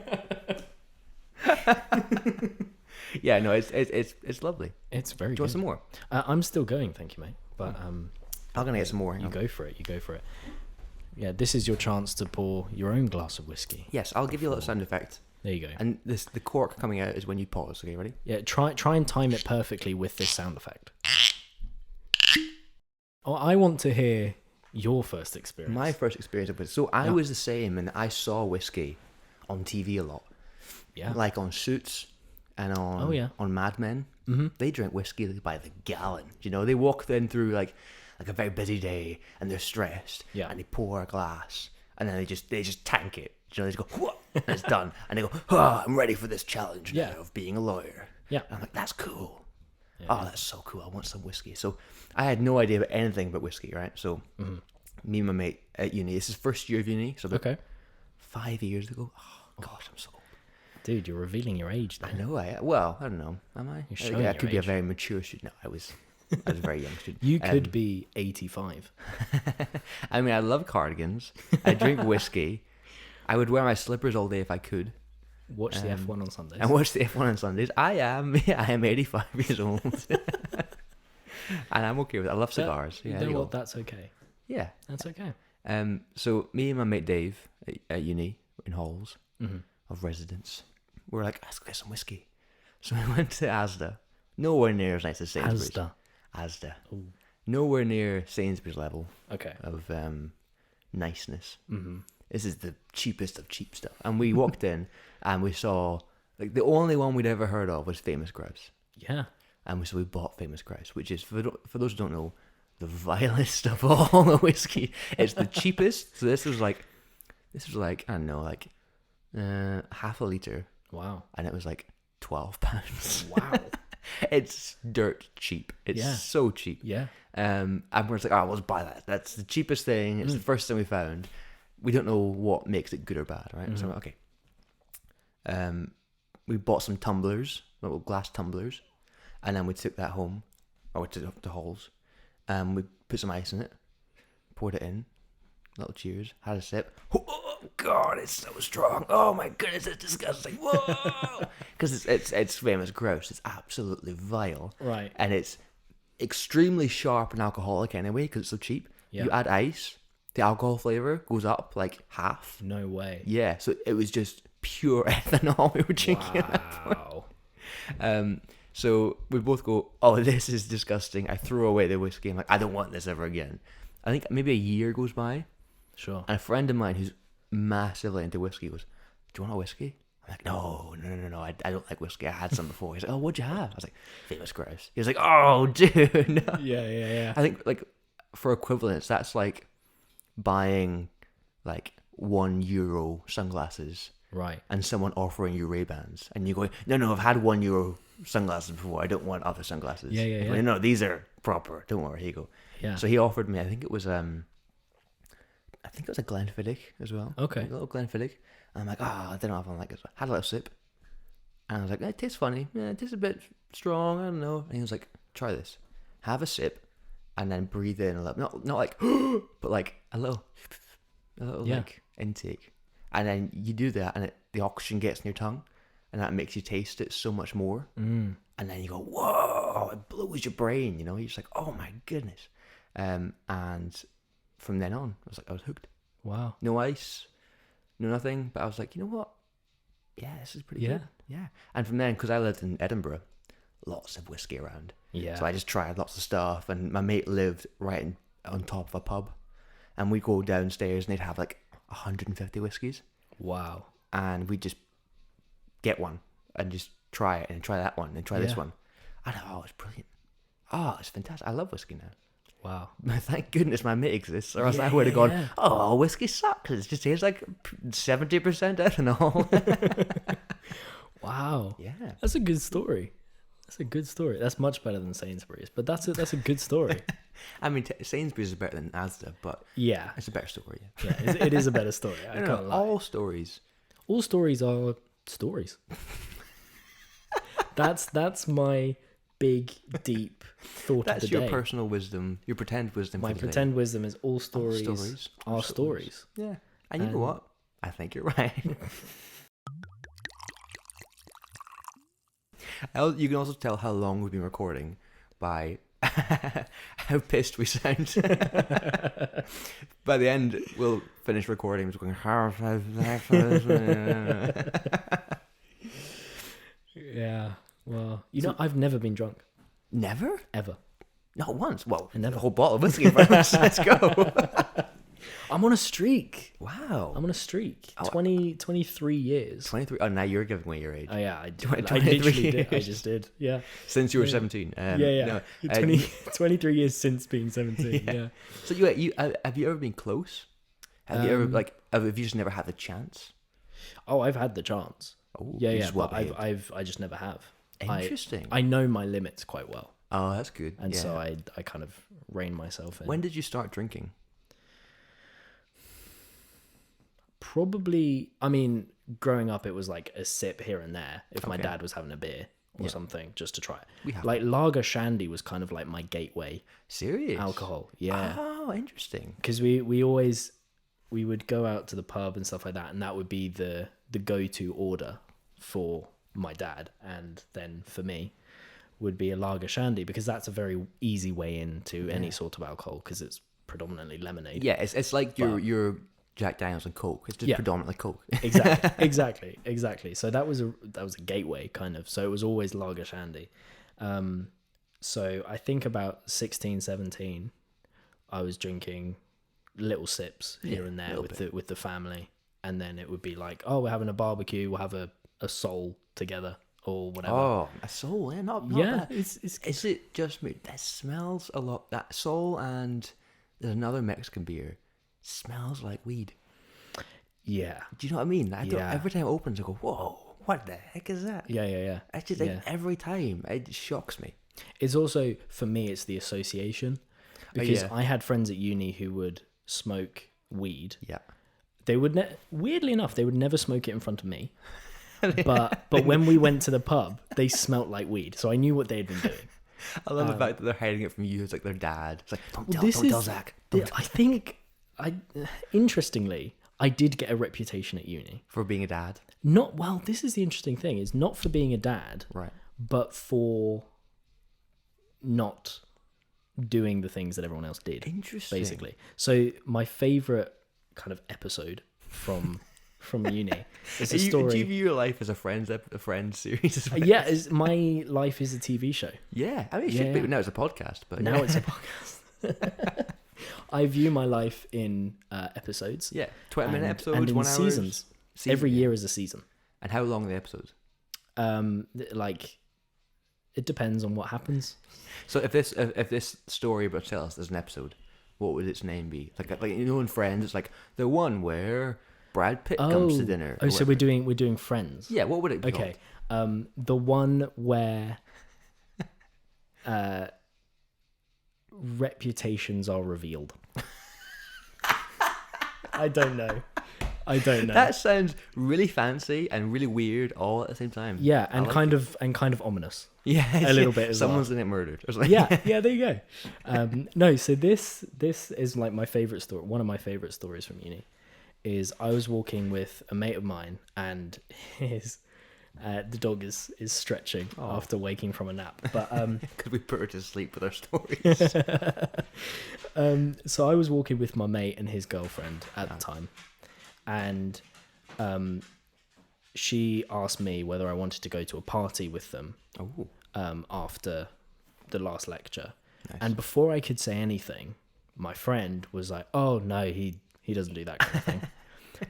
Speaker 1: Yeah, no, it's lovely.
Speaker 2: It's very
Speaker 1: Do you want
Speaker 2: good.
Speaker 1: some more?
Speaker 2: I'm still going, thank you, mate. But
Speaker 1: I'm gonna get some more. hang
Speaker 2: you
Speaker 1: on.
Speaker 2: go for it. You go for it. Yeah, this is your chance to pour your own glass of whiskey.
Speaker 1: Yes, I'll give you a little sound effect.
Speaker 2: There you go.
Speaker 1: And the cork coming out is when you pause. Okay, ready?
Speaker 2: Yeah, try and time it perfectly with this sound effect. Oh, I want to hear your first experience.
Speaker 1: My first experience of whiskey. So I was the same, and I saw whiskey on TV a lot.
Speaker 2: Yeah.
Speaker 1: Like on Suits and on on Mad Men.
Speaker 2: Mm-hmm.
Speaker 1: They drink whiskey by the gallon. You know, they walk then through like a very busy day, and they're stressed.
Speaker 2: Yeah.
Speaker 1: And they pour a glass, and then they just tank it. You know, they just go, "Whoa," and it's done. And they go, "Oh, I'm ready for this challenge now of being a lawyer."
Speaker 2: Yeah.
Speaker 1: And I'm like, that's cool.
Speaker 2: Yeah.
Speaker 1: Oh, that's so cool. I want some whiskey. So I had no idea about anything about whiskey, right? So me and my mate at uni, this is first year of uni, so about
Speaker 2: Okay.
Speaker 1: 5 years ago. Oh, gosh, I'm so old.
Speaker 2: Dude, you're revealing your age
Speaker 1: I
Speaker 2: there.
Speaker 1: know. I don't know. Am I?
Speaker 2: You're showing
Speaker 1: I
Speaker 2: your
Speaker 1: could be a
Speaker 2: age.
Speaker 1: very mature student. No, I was a very young student.
Speaker 2: You could be 85.
Speaker 1: I mean, I love cardigans. I drink whiskey. I would wear my slippers all day if I could.
Speaker 2: Watch the F1 on Sundays.
Speaker 1: And watch the F1 on Sundays. I am 85 years old. And I'm okay with it. I love cigars.
Speaker 2: You
Speaker 1: Yeah,
Speaker 2: know
Speaker 1: there you go.
Speaker 2: what? That's okay.
Speaker 1: Yeah.
Speaker 2: That's okay.
Speaker 1: So me and my mate Dave at uni in halls
Speaker 2: Mm-hmm.
Speaker 1: of residence, we were like, let's get some whiskey. So we went to Asda. Nowhere near as nice as Sainsbury's. Asda.
Speaker 2: Ooh.
Speaker 1: Nowhere near Sainsbury's level
Speaker 2: Okay.
Speaker 1: of niceness.
Speaker 2: Mm-hmm.
Speaker 1: This is the cheapest of cheap stuff. And we walked in and we saw, like, the only one we'd ever heard of was Famous Grouse.
Speaker 2: Yeah.
Speaker 1: And so we bought Famous Grouse, which is, for those who don't know, the vilest of all the whiskey. It's the cheapest. So this was like, I don't know, like half a litre.
Speaker 2: Wow.
Speaker 1: And it was like £12.
Speaker 2: Wow.
Speaker 1: It's dirt cheap. It's so cheap.
Speaker 2: Yeah.
Speaker 1: And we're just like, oh, let's buy that. That's the cheapest thing. It's the first thing we found. We don't know what makes it good or bad, right? So okay. We bought some tumblers, little glass tumblers, and then we took that home, or to halls. We put some ice in it, poured it in, little cheers, had a sip. Oh God, it's so strong. Oh my goodness, it's disgusting. Whoa, because it's Famous Grouse. It's absolutely vile,
Speaker 2: Right.
Speaker 1: and it's extremely sharp and alcoholic anyway because it's so cheap.
Speaker 2: Yeah.
Speaker 1: You add ice, the alcohol flavor goes up like half.
Speaker 2: No way.
Speaker 1: Yeah, so it was just pure ethanol we were drinking at that point.
Speaker 2: Wow.
Speaker 1: So we both go, oh, this is disgusting. I throw away the whiskey. I'm like, I don't want this ever again. I think maybe a year goes by,
Speaker 2: Sure.
Speaker 1: and a friend of mine who's massively into whiskey goes, do you want a whiskey? I'm like, no, I don't like whiskey. I had some before. He's like, oh, what'd you have? I was like, Famous Grouse. He was like, oh, dude. No.
Speaker 2: Yeah.
Speaker 1: I think, like, for equivalence, that's like buying, like, €1 sunglasses
Speaker 2: Right.
Speaker 1: and someone offering you Ray-Bans, and you go, no, I've had €1 sunglasses before. I don't want other sunglasses.
Speaker 2: Yeah.
Speaker 1: Like, no, these are proper. Don't worry. Here you go.
Speaker 2: Yeah.
Speaker 1: So he offered me. I think it was a Glenfiddich as well.
Speaker 2: Okay.
Speaker 1: A little Glenfiddich. And I'm like, I don't know if I like this. Had a little sip, and I was like, it tastes funny. Yeah, it tastes a bit strong. I don't know. And he was like, try this. Have a sip, and then breathe in a little. Not like, but like a little like intake. And then you do that, and the oxygen gets in your tongue, and that makes you taste it so much more. And then you go, whoa! It blows your brain. You know, you're just like, oh my goodness. And from then on, I was hooked.
Speaker 2: Wow.
Speaker 1: No ice, no nothing. But I was like, you know what? Yeah, this is pretty good. Yeah. And from then, because I lived in Edinburgh, lots of whiskey around.
Speaker 2: Yeah.
Speaker 1: So I just tried lots of stuff, and my mate lived right on top of a pub, and we go downstairs, and they'd have like 150 whiskies.
Speaker 2: Wow.
Speaker 1: And we just get one and just try it, and try that one, and try this one. And it's brilliant. Oh, it's fantastic. I love whiskey now.
Speaker 2: Wow.
Speaker 1: Thank goodness my mate exists, or else I would have gone, oh, whiskey sucks. It just tastes like 70% ethanol.
Speaker 2: Wow.
Speaker 1: Yeah.
Speaker 2: That's a good story. That's much better than Sainsbury's, but that's a good story.
Speaker 1: I mean, Sainsbury's is better than Asda, but
Speaker 2: Yeah.
Speaker 1: it's a better story.
Speaker 2: Yeah, it is a better story. I
Speaker 1: No,
Speaker 2: can't lie.
Speaker 1: all stories.
Speaker 2: All stories are stories. That's my big, deep thought
Speaker 1: That's
Speaker 2: of the
Speaker 1: your
Speaker 2: day.
Speaker 1: personal wisdom, your pretend wisdom.
Speaker 2: My
Speaker 1: for the day.
Speaker 2: pretend wisdom is all stories,
Speaker 1: All
Speaker 2: are stories.
Speaker 1: Yeah. And you know what? I think you're right. You can also tell how long we've been recording by how pissed we sound. By the end, we'll finish recording. We're going,
Speaker 2: Yeah. Well, I've never been drunk.
Speaker 1: never?
Speaker 2: Ever.
Speaker 1: Not once. Well,
Speaker 2: Never.
Speaker 1: a whole bottle of whiskey. Let's go.
Speaker 2: I'm on a streak.
Speaker 1: Wow.
Speaker 2: I'm on a streak.
Speaker 1: Oh.
Speaker 2: 23 years.
Speaker 1: 23. Oh, now you're giving away your age.
Speaker 2: Oh yeah, I
Speaker 1: 23
Speaker 2: literally did. I
Speaker 1: years.
Speaker 2: just did. Yeah.
Speaker 1: Since you were 17.
Speaker 2: Yeah.
Speaker 1: No,
Speaker 2: 23 years since being 17. Yeah.
Speaker 1: So you have you ever been close? Have you ever have you just never had the chance?
Speaker 2: Oh, I've had the chance.
Speaker 1: Oh,
Speaker 2: Yeah,
Speaker 1: you
Speaker 2: yeah.
Speaker 1: just
Speaker 2: But
Speaker 1: well-behaved.
Speaker 2: I just never have.
Speaker 1: Interesting.
Speaker 2: I know my limits quite well,
Speaker 1: Oh, that's good.
Speaker 2: and
Speaker 1: yeah.
Speaker 2: so I kind of rein myself in.
Speaker 1: When did you start drinking?
Speaker 2: Probably, I mean, growing up, it was like a sip here and there if my
Speaker 1: Okay.
Speaker 2: dad was having a beer or something, just to try it.
Speaker 1: We have
Speaker 2: Like lager shandy was kind of like my gateway
Speaker 1: Serious
Speaker 2: alcohol. Yeah,
Speaker 1: Oh, interesting.
Speaker 2: because we would go out to the pub and stuff like that, and that would be the go-to order for my dad, and then for me would be a lager shandy, because that's a very easy way into any sort of alcohol, because it's predominantly lemonade.
Speaker 1: Yeah, it's like your Jack Daniels and Coke. It's just predominantly Coke.
Speaker 2: Exactly. So that was a gateway kind of. So it was always lager shandy. So I think about 16, 17, I was drinking little sips here and there with the family, and then it would be like, oh, we're having a barbecue, we'll have a soul together or whatever.
Speaker 1: Oh, a soul, yeah, not
Speaker 2: yeah,
Speaker 1: bad.
Speaker 2: it's
Speaker 1: Is it just me? That smells a lot. That soul, and there's another Mexican beer. Smells like weed.
Speaker 2: yeah.
Speaker 1: Do you know what I mean?
Speaker 2: Yeah.
Speaker 1: Every time it opens, I go, whoa, what the heck is that?
Speaker 2: Yeah.
Speaker 1: It's just like, every time, it shocks me.
Speaker 2: It's also, for me, it's the association, because
Speaker 1: yeah.
Speaker 2: I had friends at uni who would smoke weed.
Speaker 1: Yeah.
Speaker 2: They would weirdly enough, they would never smoke it in front of me. But when we went to the pub, they smelt like weed, so I knew what they'd been doing.
Speaker 1: I love the fact that they're hiding it from you. It's like their dad. It's like, don't tell Zach.
Speaker 2: I think, interestingly, I did get a reputation at uni.
Speaker 1: For being a dad.
Speaker 2: This is the interesting thing, is not for being a dad,
Speaker 1: Right.
Speaker 2: but for not doing the things that everyone else did.
Speaker 1: Interesting.
Speaker 2: Basically. So my favorite kind of episode from from uni. It's a
Speaker 1: Do you
Speaker 2: story.
Speaker 1: view your life as a Friends series as well?
Speaker 2: Yeah, my life is a TV show.
Speaker 1: Yeah, I mean, it should be. Now it's a podcast, but
Speaker 2: Now it's a podcast. I view my life in episodes.
Speaker 1: yeah, 20-minute episodes,
Speaker 2: and in
Speaker 1: 1 hour
Speaker 2: seasons. Every year is a season.
Speaker 1: And how long are the episodes?
Speaker 2: Like, it depends on what happens.
Speaker 1: So if this story about Celeste is an episode, what would its name be? Like in Friends, it's like the one where Brad Pitt comes to dinner.
Speaker 2: Oh, so we're doing Friends.
Speaker 1: Yeah, what would it be?
Speaker 2: Okay. The one where reputations are revealed. I don't know.
Speaker 1: That sounds really fancy and really weird all at the same time.
Speaker 2: Yeah, and
Speaker 1: like
Speaker 2: kind of ominous.
Speaker 1: Yeah,
Speaker 2: a little bit as
Speaker 1: Someone's
Speaker 2: well.
Speaker 1: in it murdered.
Speaker 2: Yeah, there you go. No, so this is like my favorite story. One of my favorite stories from uni is I was walking with a mate of mine, and his the dog is stretching after waking from a nap. But
Speaker 1: because we put her to sleep with our stories.
Speaker 2: So I was walking with my mate and his girlfriend at the time, and she asked me whether I wanted to go to a party with them after the last lecture. Nice. And before I could say anything, my friend was like, "Oh no, he doesn't do that kind of thing."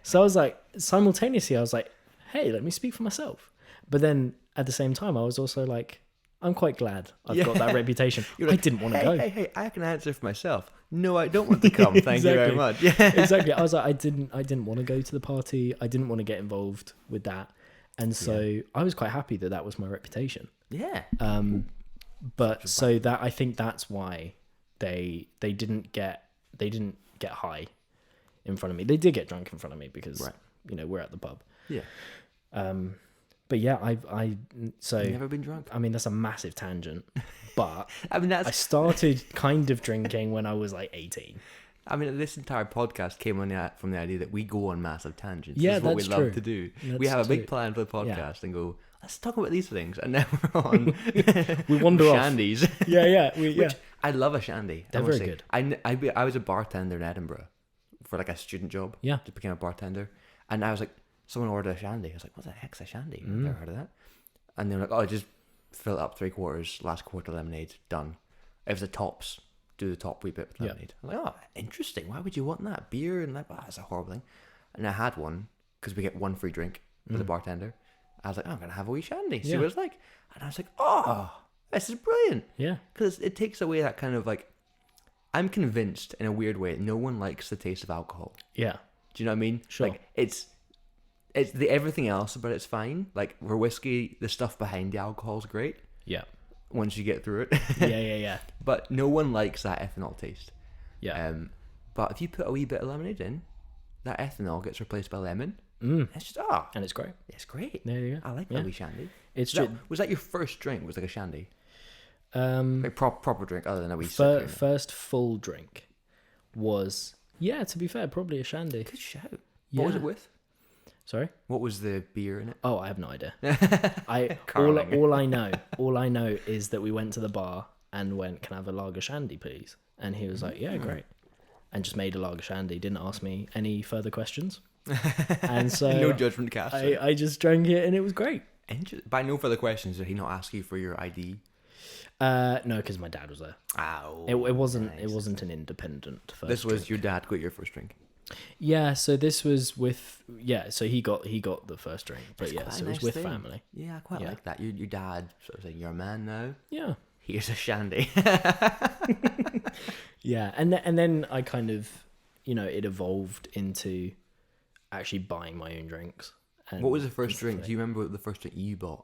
Speaker 2: So I was like, simultaneously, I was like, "Hey, let me speak for myself." But then at the same time, I was also like, I'm quite glad I've got that reputation. Like, I didn't want to go.
Speaker 1: Hey, I can answer for myself. No, I don't want to come. Thank you very much. Yeah.
Speaker 2: Exactly. I was like, I didn't want to go to the party. I didn't want to get involved with that. And so I was quite happy that was my reputation.
Speaker 1: Yeah.
Speaker 2: But so that, I think that's why they didn't get high in front of me. They did get drunk in front of me because, we're at the pub.
Speaker 1: Yeah.
Speaker 2: But yeah, so
Speaker 1: You've never been drunk?
Speaker 2: I mean, that's a massive tangent, but
Speaker 1: I mean,
Speaker 2: I started kind of drinking when I was like 18.
Speaker 1: I mean, this entire podcast came from the idea that we go on massive tangents.
Speaker 2: Yeah,
Speaker 1: that's what we
Speaker 2: that's
Speaker 1: love
Speaker 2: true.
Speaker 1: to do.
Speaker 2: That's
Speaker 1: we have a big
Speaker 2: true.
Speaker 1: plan for the podcast and go, let's talk about these things. And now we're on
Speaker 2: We wander off.
Speaker 1: shandies.
Speaker 2: Yeah.
Speaker 1: Which I love a shandy.
Speaker 2: They're very good.
Speaker 1: I was a bartender in Edinburgh for like a student job.
Speaker 2: Yeah.
Speaker 1: Just became a bartender. And I was like, someone ordered a shandy. I was like, what the heck's a shandy? I've never heard of that. And they were like, just fill it up 3/4, last quarter lemonade, done. If the tops, do the top wee bit with lemonade. I'm like, oh, interesting. Why would you want that? Beer and like, that's a horrible thing. And I had one because we get one free drink with a bartender. I was like, I'm going to have a wee shandy. See what it's like. And I was like, oh, this is brilliant.
Speaker 2: Yeah.
Speaker 1: Because it takes away that kind of like, I'm convinced in a weird way, no one likes the taste of alcohol.
Speaker 2: Yeah.
Speaker 1: Do you know what I mean?
Speaker 2: Sure.
Speaker 1: Like, it's the everything else about it's fine. Like for whiskey, the stuff behind the alcohol is great.
Speaker 2: Yeah.
Speaker 1: Once you get through it.
Speaker 2: Yeah.
Speaker 1: But no one likes that ethanol taste.
Speaker 2: Yeah.
Speaker 1: But if you put a wee bit of lemonade in, that ethanol gets replaced by lemon. It's just
Speaker 2: and it's great.
Speaker 1: it's great.
Speaker 2: There you go.
Speaker 1: I like that wee shandy.
Speaker 2: It's
Speaker 1: Was that your first drink? Was like a shandy?
Speaker 2: true.
Speaker 1: Like proper drink other than a wee
Speaker 2: First full drink was, to be fair, probably a shandy.
Speaker 1: Good shout.
Speaker 2: Yeah.
Speaker 1: What was it with?
Speaker 2: Sorry?
Speaker 1: What was the beer in it?
Speaker 2: Oh, I have no idea.
Speaker 1: Carling.
Speaker 2: all I know is that we went to the bar and went, "Can I have a lager shandy, please?" And he was like, "Yeah, great," and just made a lager shandy. Didn't ask me any further questions, and so
Speaker 1: No judgment cast.
Speaker 2: I just drank it, and it was great.
Speaker 1: By no further questions, did he not ask you for your ID?
Speaker 2: No, because my dad was there.
Speaker 1: Oh,
Speaker 2: It wasn't.
Speaker 1: nice.
Speaker 2: It wasn't an independent first.
Speaker 1: This was
Speaker 2: drink.
Speaker 1: your dad got your first drink.
Speaker 2: Yeah, so this was with so he got the first drink, but
Speaker 1: That's quite
Speaker 2: so
Speaker 1: a
Speaker 2: it was
Speaker 1: nice
Speaker 2: with
Speaker 1: thing.
Speaker 2: family.
Speaker 1: Yeah, I quite like that. Your dad sort of saying, "You're a man now.
Speaker 2: Yeah,
Speaker 1: Here's a shandy."
Speaker 2: yeah, and then I kind of, it evolved into actually buying my own drinks. And
Speaker 1: What was the first drink? Do you remember what the first drink you bought?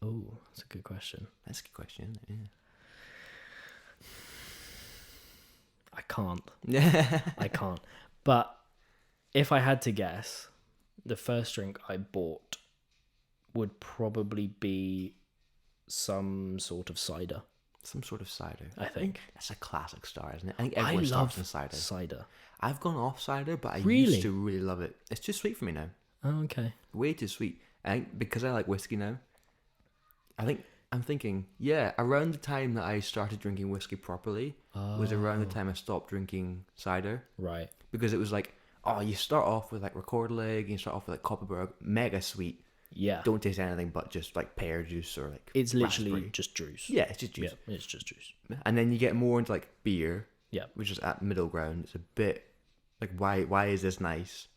Speaker 2: Oh, that's a good question.
Speaker 1: That's a good question, isn't it?
Speaker 2: I can't.
Speaker 1: Yeah.
Speaker 2: I can't. But if I had to guess, the first drink I bought would probably be some sort of cider.
Speaker 1: Some sort of cider.
Speaker 2: I think.
Speaker 1: That's a classic start, isn't it? I think everyone starts in cider.
Speaker 2: Cider.
Speaker 1: I've gone off cider, but I
Speaker 2: Really?
Speaker 1: used to really love it. It's too sweet for me now.
Speaker 2: Oh, okay.
Speaker 1: Way too sweet. I think because I like whiskey now. I'm thinking, around the time that I started drinking whiskey properly was around the time I stopped drinking cider.
Speaker 2: Right.
Speaker 1: Because it was like, you start off with like Recordeleg, you start off with like Koppenberg, mega sweet.
Speaker 2: Yeah.
Speaker 1: Don't taste anything but just like pear juice or like
Speaker 2: It's literally
Speaker 1: raspberry.
Speaker 2: just juice.
Speaker 1: Yeah, it's just juice.
Speaker 2: Yeah, it's just juice.
Speaker 1: And then you get more into like beer,
Speaker 2: Yeah.
Speaker 1: which is at middle ground. It's a bit like why is this nice?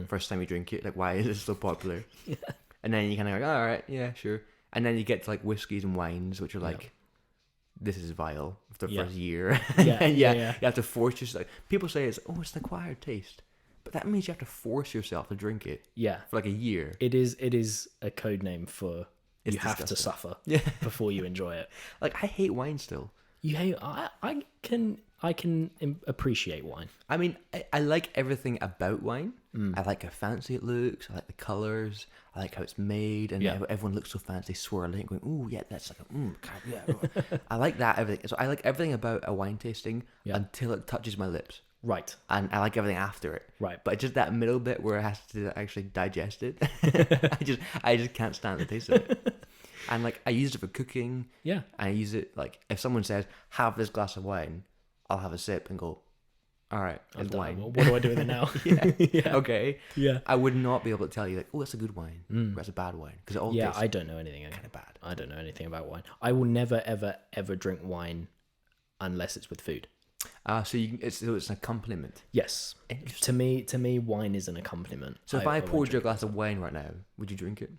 Speaker 1: First time you drink it, like why is this so popular?
Speaker 2: Yeah.
Speaker 1: And then you kind of like, all right, yeah, sure. And then you get to like whiskeys and wines, which are like, this is vile for the first year.
Speaker 2: Yeah,
Speaker 1: And
Speaker 2: yeah.
Speaker 1: you have to force yourself. Like, people say it's an acquired taste, but that means you have to force yourself to drink it
Speaker 2: Yeah.
Speaker 1: for like a year.
Speaker 2: It is a code name for
Speaker 1: It's
Speaker 2: you have to
Speaker 1: disgusting.
Speaker 2: suffer
Speaker 1: Yeah.
Speaker 2: before you enjoy it.
Speaker 1: Like I hate wine still.
Speaker 2: You hate. I can appreciate wine.
Speaker 1: I mean, I like everything about wine. I like how fancy it looks. I like the colors. I like how it's made, and
Speaker 2: Yeah.
Speaker 1: everyone looks so fancy, swirling, going, "Ooh, yeah, that's like yeah." I like that everything. So I like everything about a wine tasting until it touches my lips,
Speaker 2: Right.
Speaker 1: and I like everything after it.
Speaker 2: Right.
Speaker 1: But just that middle bit where it has to actually digest it, I just can't stand the taste of it. And like I use it for cooking.
Speaker 2: Yeah.
Speaker 1: And I use it like if someone says, "Have this glass of wine," I'll have a sip and go, "All right,
Speaker 2: I'm
Speaker 1: it's
Speaker 2: done.
Speaker 1: wine."
Speaker 2: Well, what do I do with it now?
Speaker 1: Yeah.
Speaker 2: Yeah.
Speaker 1: Okay.
Speaker 2: Yeah.
Speaker 1: I would not be able to tell you like, "Oh, that's a good wine," or "That's a bad wine," because it all
Speaker 2: Yeah,
Speaker 1: tastes
Speaker 2: I don't know anything.
Speaker 1: kind of bad.
Speaker 2: I don't know anything about wine. I will never, ever, ever drink wine unless it's with food.
Speaker 1: So it's an accompaniment.
Speaker 2: Yes.
Speaker 1: Interesting.
Speaker 2: To me, wine is an accompaniment.
Speaker 1: So if I
Speaker 2: won't
Speaker 1: poured you a
Speaker 2: drink
Speaker 1: glass of wine right now, would you drink it?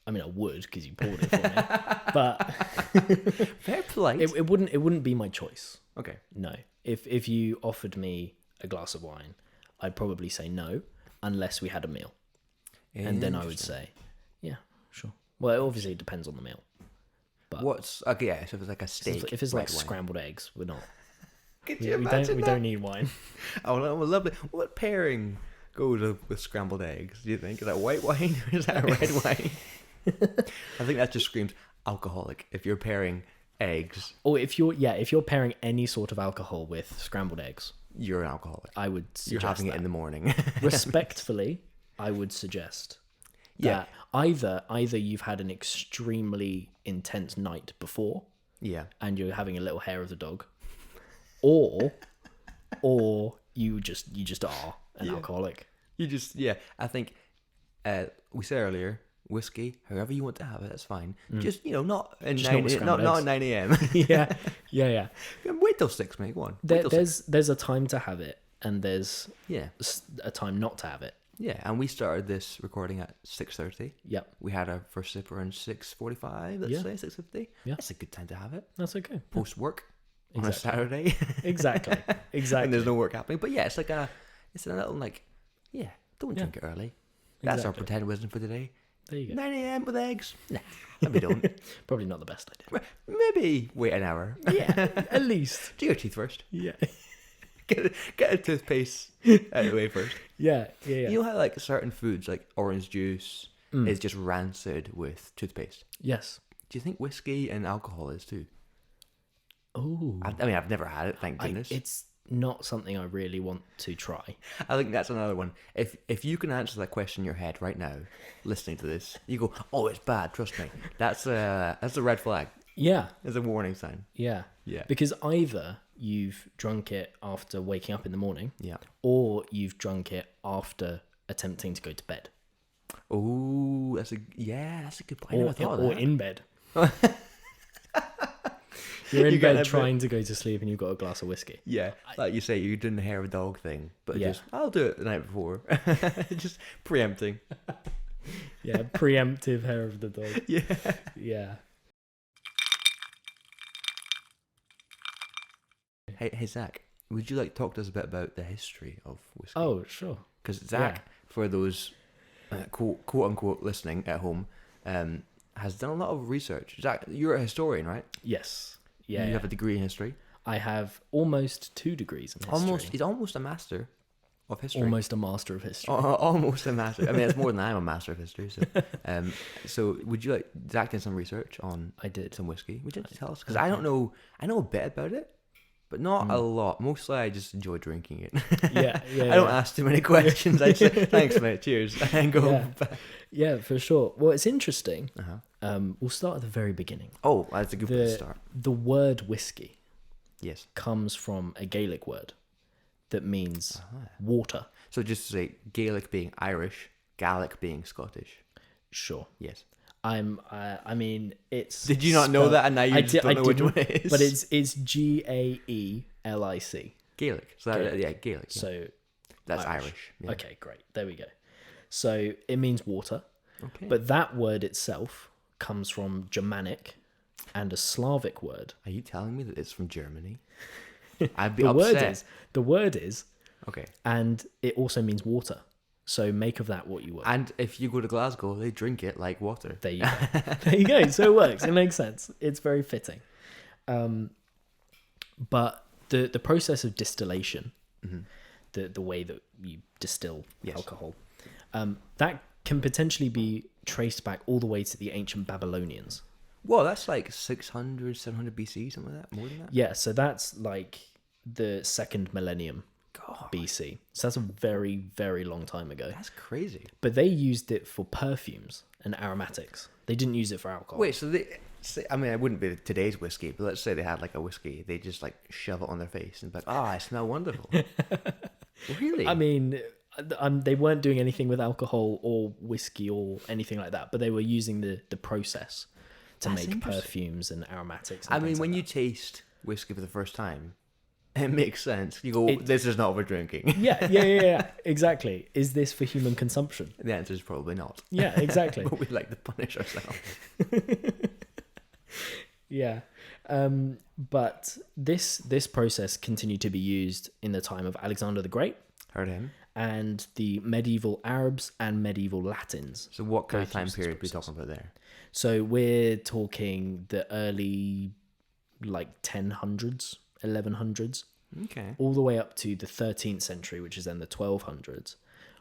Speaker 2: I mean, I would because you poured it for me, but
Speaker 1: Very polite.
Speaker 2: it wouldn't be my choice.
Speaker 1: Okay.
Speaker 2: No. If you offered me a glass of wine, I'd probably say no, unless we had a meal, and then I would
Speaker 1: Interesting.
Speaker 2: say, yeah, sure. Well, obviously it depends on the meal. But
Speaker 1: What's okay? Yeah. So if it's like a steak,
Speaker 2: if it's like
Speaker 1: red wine.
Speaker 2: scrambled eggs, we're not.
Speaker 1: Could
Speaker 2: We,
Speaker 1: you
Speaker 2: we
Speaker 1: imagine
Speaker 2: don't we
Speaker 1: that?
Speaker 2: don't need wine.
Speaker 1: Oh, lovely. What pairing goes with scrambled eggs? Do you think is that white wine or is that red wine? I think that just screams alcoholic. If you're pairing eggs,
Speaker 2: Or if you're pairing any sort of alcohol with scrambled eggs,
Speaker 1: you're an alcoholic.
Speaker 2: I would
Speaker 1: You're
Speaker 2: suggest
Speaker 1: having it
Speaker 2: that.
Speaker 1: in the morning.
Speaker 2: Respectfully, I would suggest
Speaker 1: Yeah.
Speaker 2: that either you've had an extremely intense night before
Speaker 1: Yeah.
Speaker 2: and you're having a little hair of the dog, or you just are an alcoholic.
Speaker 1: You just I think we said earlier, whiskey, however you want to have it, that's fine. Just not at
Speaker 2: Just not with scrambled
Speaker 1: not
Speaker 2: eggs.
Speaker 1: at 9 a.m.
Speaker 2: yeah.
Speaker 1: Wait till 6, mate. Go on. Wait till 6.
Speaker 2: There's a time to have it, and there's
Speaker 1: Yeah.
Speaker 2: a time not to have it.
Speaker 1: Yeah, and we started this recording at 6:30.
Speaker 2: Yep,
Speaker 1: We had our first sip around 6:45, let's
Speaker 2: Yeah.
Speaker 1: say 6:50.
Speaker 2: Yeah.
Speaker 1: That's a good time to have it.
Speaker 2: that's okay.
Speaker 1: Post work on a
Speaker 2: Exactly.
Speaker 1: Saturday.
Speaker 2: Exactly.
Speaker 1: And there's no work happening. But yeah, it's a little like, don't drink it early. That's our
Speaker 2: Exactly.
Speaker 1: pretend wisdom for today.
Speaker 2: There you go.
Speaker 1: 9 a.m. with eggs? Nah, maybe don't.
Speaker 2: Probably not the best idea.
Speaker 1: Maybe wait an hour.
Speaker 2: Yeah, at least.
Speaker 1: Do your teeth first.
Speaker 2: Yeah.
Speaker 1: Get a toothpaste out of the way first.
Speaker 2: Yeah.
Speaker 1: You know how like certain foods like orange juice is just rancid with toothpaste?
Speaker 2: Yes.
Speaker 1: Do you think whiskey and alcohol is too?
Speaker 2: Oh.
Speaker 1: I mean, I've never had it, thank goodness.
Speaker 2: It's not something I really want to try.
Speaker 1: I think that's another one. If you can answer that question in your head right now, listening to this, you go, "Oh, it's bad. Trust me." That's a red flag.
Speaker 2: Yeah.
Speaker 1: It's a warning sign.
Speaker 2: Yeah.
Speaker 1: Yeah.
Speaker 2: Because either you've drunk it after waking up in the morning,
Speaker 1: Yeah.
Speaker 2: or you've drunk it after attempting to go to bed.
Speaker 1: Oh, that's a good point. I never thought of
Speaker 2: Or
Speaker 1: that.
Speaker 2: in bed. You're in
Speaker 1: You got
Speaker 2: bed
Speaker 1: a
Speaker 2: trying to go to sleep and you've got a glass of whiskey.
Speaker 1: Yeah, like you say, you're doing the hair of a dog thing, but
Speaker 2: Yeah.
Speaker 1: just I'll do it the night before, just preempting.
Speaker 2: Yeah, preemptive hair of the dog.
Speaker 1: Yeah.
Speaker 2: Yeah.
Speaker 1: Hey Zach, would you like to talk to us a bit about the history of whiskey?
Speaker 2: Oh, sure.
Speaker 1: Because Zach, for those quote unquote listening at home, has done a lot of research. Zach, you're a historian, right?
Speaker 2: Yes. Yeah.
Speaker 1: You have a degree in history.
Speaker 2: I have almost 2 degrees in history.
Speaker 1: He's almost a master of history.
Speaker 2: Almost a master of history.
Speaker 1: Almost a master. I mean, it's more than I'm a master of history. So, so would you like Zach did some research on?
Speaker 2: I did.
Speaker 1: Some whiskey. Would you like to tell us? Because I don't know. I know a bit about it, but not a lot. Mostly, I just enjoy drinking it.
Speaker 2: Yeah.
Speaker 1: I don't ask too many questions. I just say, thanks, mate. Cheers, and go.
Speaker 2: Yeah.
Speaker 1: Back.
Speaker 2: Yeah, for sure. Well, it's interesting.
Speaker 1: Uh-huh.
Speaker 2: We'll start at the very beginning.
Speaker 1: Oh, that's a good place to start.
Speaker 2: The word whiskey
Speaker 1: Yes.
Speaker 2: comes from a Gaelic word, that means water.
Speaker 1: So just to say, Gaelic being Irish, Gaelic being Scottish.
Speaker 2: Sure.
Speaker 1: Yes.
Speaker 2: I mean, it's.
Speaker 1: Did you not know that, and now you just don't know which one it is?
Speaker 2: But it's Gaelic.
Speaker 1: Gaelic. So
Speaker 2: Gaelic.
Speaker 1: yeah, Gaelic. Yeah.
Speaker 2: So
Speaker 1: That's Irish. Yeah.
Speaker 2: Okay, great. There we go. So it means water.
Speaker 1: Okay.
Speaker 2: But that word itself comes from Germanic and a Slavic word.
Speaker 1: Are you telling me that it's from Germany? I'd be upset.
Speaker 2: The word is,
Speaker 1: okay.
Speaker 2: and it also means water. So make of that what you will.
Speaker 1: And if you go to Glasgow, they drink it like water.
Speaker 2: There you go. There you go. So it works. It makes sense. It's very fitting. But the process of distillation, the way that you distill alcohol, that can potentially be traced back all the way to the ancient Babylonians.
Speaker 1: Well, that's like 600, 700 BC, something like that, more than that.
Speaker 2: Yeah, so that's like the second millennium BC. So that's a very, very long time ago.
Speaker 1: That's crazy.
Speaker 2: But they used it for perfumes and aromatics. They didn't use it for alcohol.
Speaker 1: Wait, so I mean, it wouldn't be today's whiskey, but let's say they had like a whiskey. They just like shove it on their face and be like, I smell wonderful. Really?
Speaker 2: I mean, they weren't doing anything with alcohol or whiskey or anything like that, but they were using the process to make perfumes and aromatics. And
Speaker 1: I mean, when you taste whiskey for the first time, it makes sense. You go, this is not for drinking.
Speaker 2: Yeah, exactly. Is this for human consumption?
Speaker 1: The answer is probably not.
Speaker 2: Yeah, exactly.
Speaker 1: But we like to punish ourselves.
Speaker 2: Yeah. But this process continued to be used in the time of Alexander the Great.
Speaker 1: Heard him.
Speaker 2: And the medieval Arabs and medieval Latins.
Speaker 1: So what kind of time period are we talking about there?
Speaker 2: So we're talking the early, like 1000s, 1100s.
Speaker 1: Okay.
Speaker 2: All the way up to the 13th century, which is then the 1200s,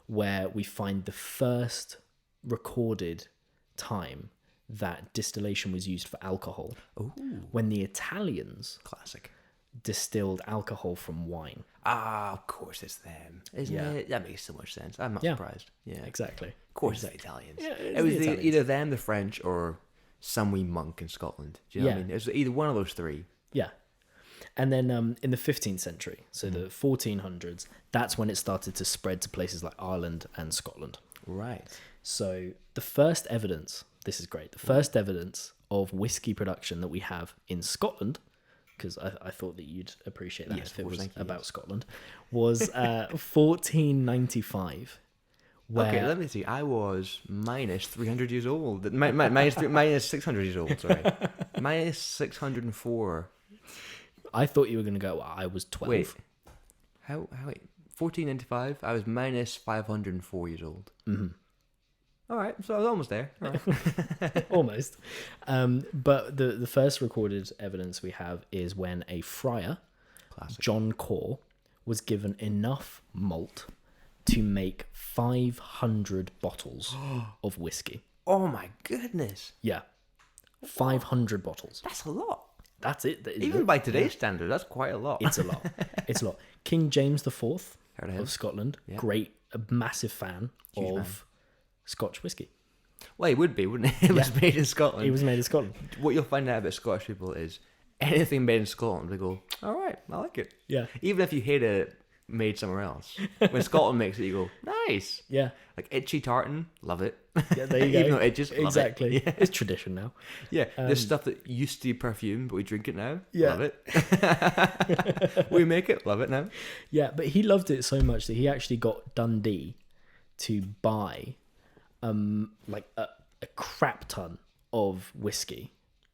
Speaker 2: where we find the first recorded time that distillation was used for alcohol.
Speaker 1: Ooh.
Speaker 2: When the Italians
Speaker 1: Classic.
Speaker 2: distilled alcohol from wine.
Speaker 1: Ah, of course it's them. Isn't it? That makes so much sense. I'm not surprised. Yeah.
Speaker 2: Exactly.
Speaker 1: Of course it's the Italians.
Speaker 2: Yeah,
Speaker 1: it was either them, the French, or some wee monk in Scotland. Do you know what I mean? It was either one of those three.
Speaker 2: Yeah. And then in the 15th century, so the 1400s, that's when it started to spread to places like Ireland and Scotland.
Speaker 1: Right.
Speaker 2: So the first evidence, this is great, the first evidence of whiskey production that we have in Scotland, because I thought that you'd appreciate that if it was about Scotland, was 1495.
Speaker 1: Okay, let me see. I was minus 300 years old. Minus 600 years old, sorry. Minus 604.
Speaker 2: I thought you were going to go, well, I was 12.
Speaker 1: Wait. How 1495? I was minus 504 years old. Mm-hmm. All right, so I was almost there. All right.
Speaker 2: Almost. But the first recorded evidence we have is when a friar, John Core, was given enough malt to make 500 bottles of whiskey.
Speaker 1: Oh my goodness.
Speaker 2: Yeah. 500 bottles.
Speaker 1: That's a lot.
Speaker 2: That's it.
Speaker 1: Even by today's standard, that's quite a lot.
Speaker 2: It's a lot. It's a lot. King James IV
Speaker 1: of
Speaker 2: Scotland,
Speaker 1: yeah.
Speaker 2: a massive fan of Scotch whiskey.
Speaker 1: Well, he would be, wouldn't he? It was made in Scotland.
Speaker 2: It was made in Scotland.
Speaker 1: What you'll find out about Scottish people is anything made in Scotland, they go, all right, I like it.
Speaker 2: Yeah.
Speaker 1: Even if you hate it made somewhere else. When Scotland makes it, you go, nice.
Speaker 2: Yeah.
Speaker 1: Like itchy tartan, love it.
Speaker 2: Yeah, there you go.
Speaker 1: Even though it just
Speaker 2: exactly.
Speaker 1: It. Yeah.
Speaker 2: It's tradition now.
Speaker 1: Yeah. There's stuff that used to be perfume, but we drink it now.
Speaker 2: Yeah.
Speaker 1: Love it. We make it, love it now.
Speaker 2: Yeah, but he loved it so much that he actually got Dundee to buy like a crap ton of whiskey.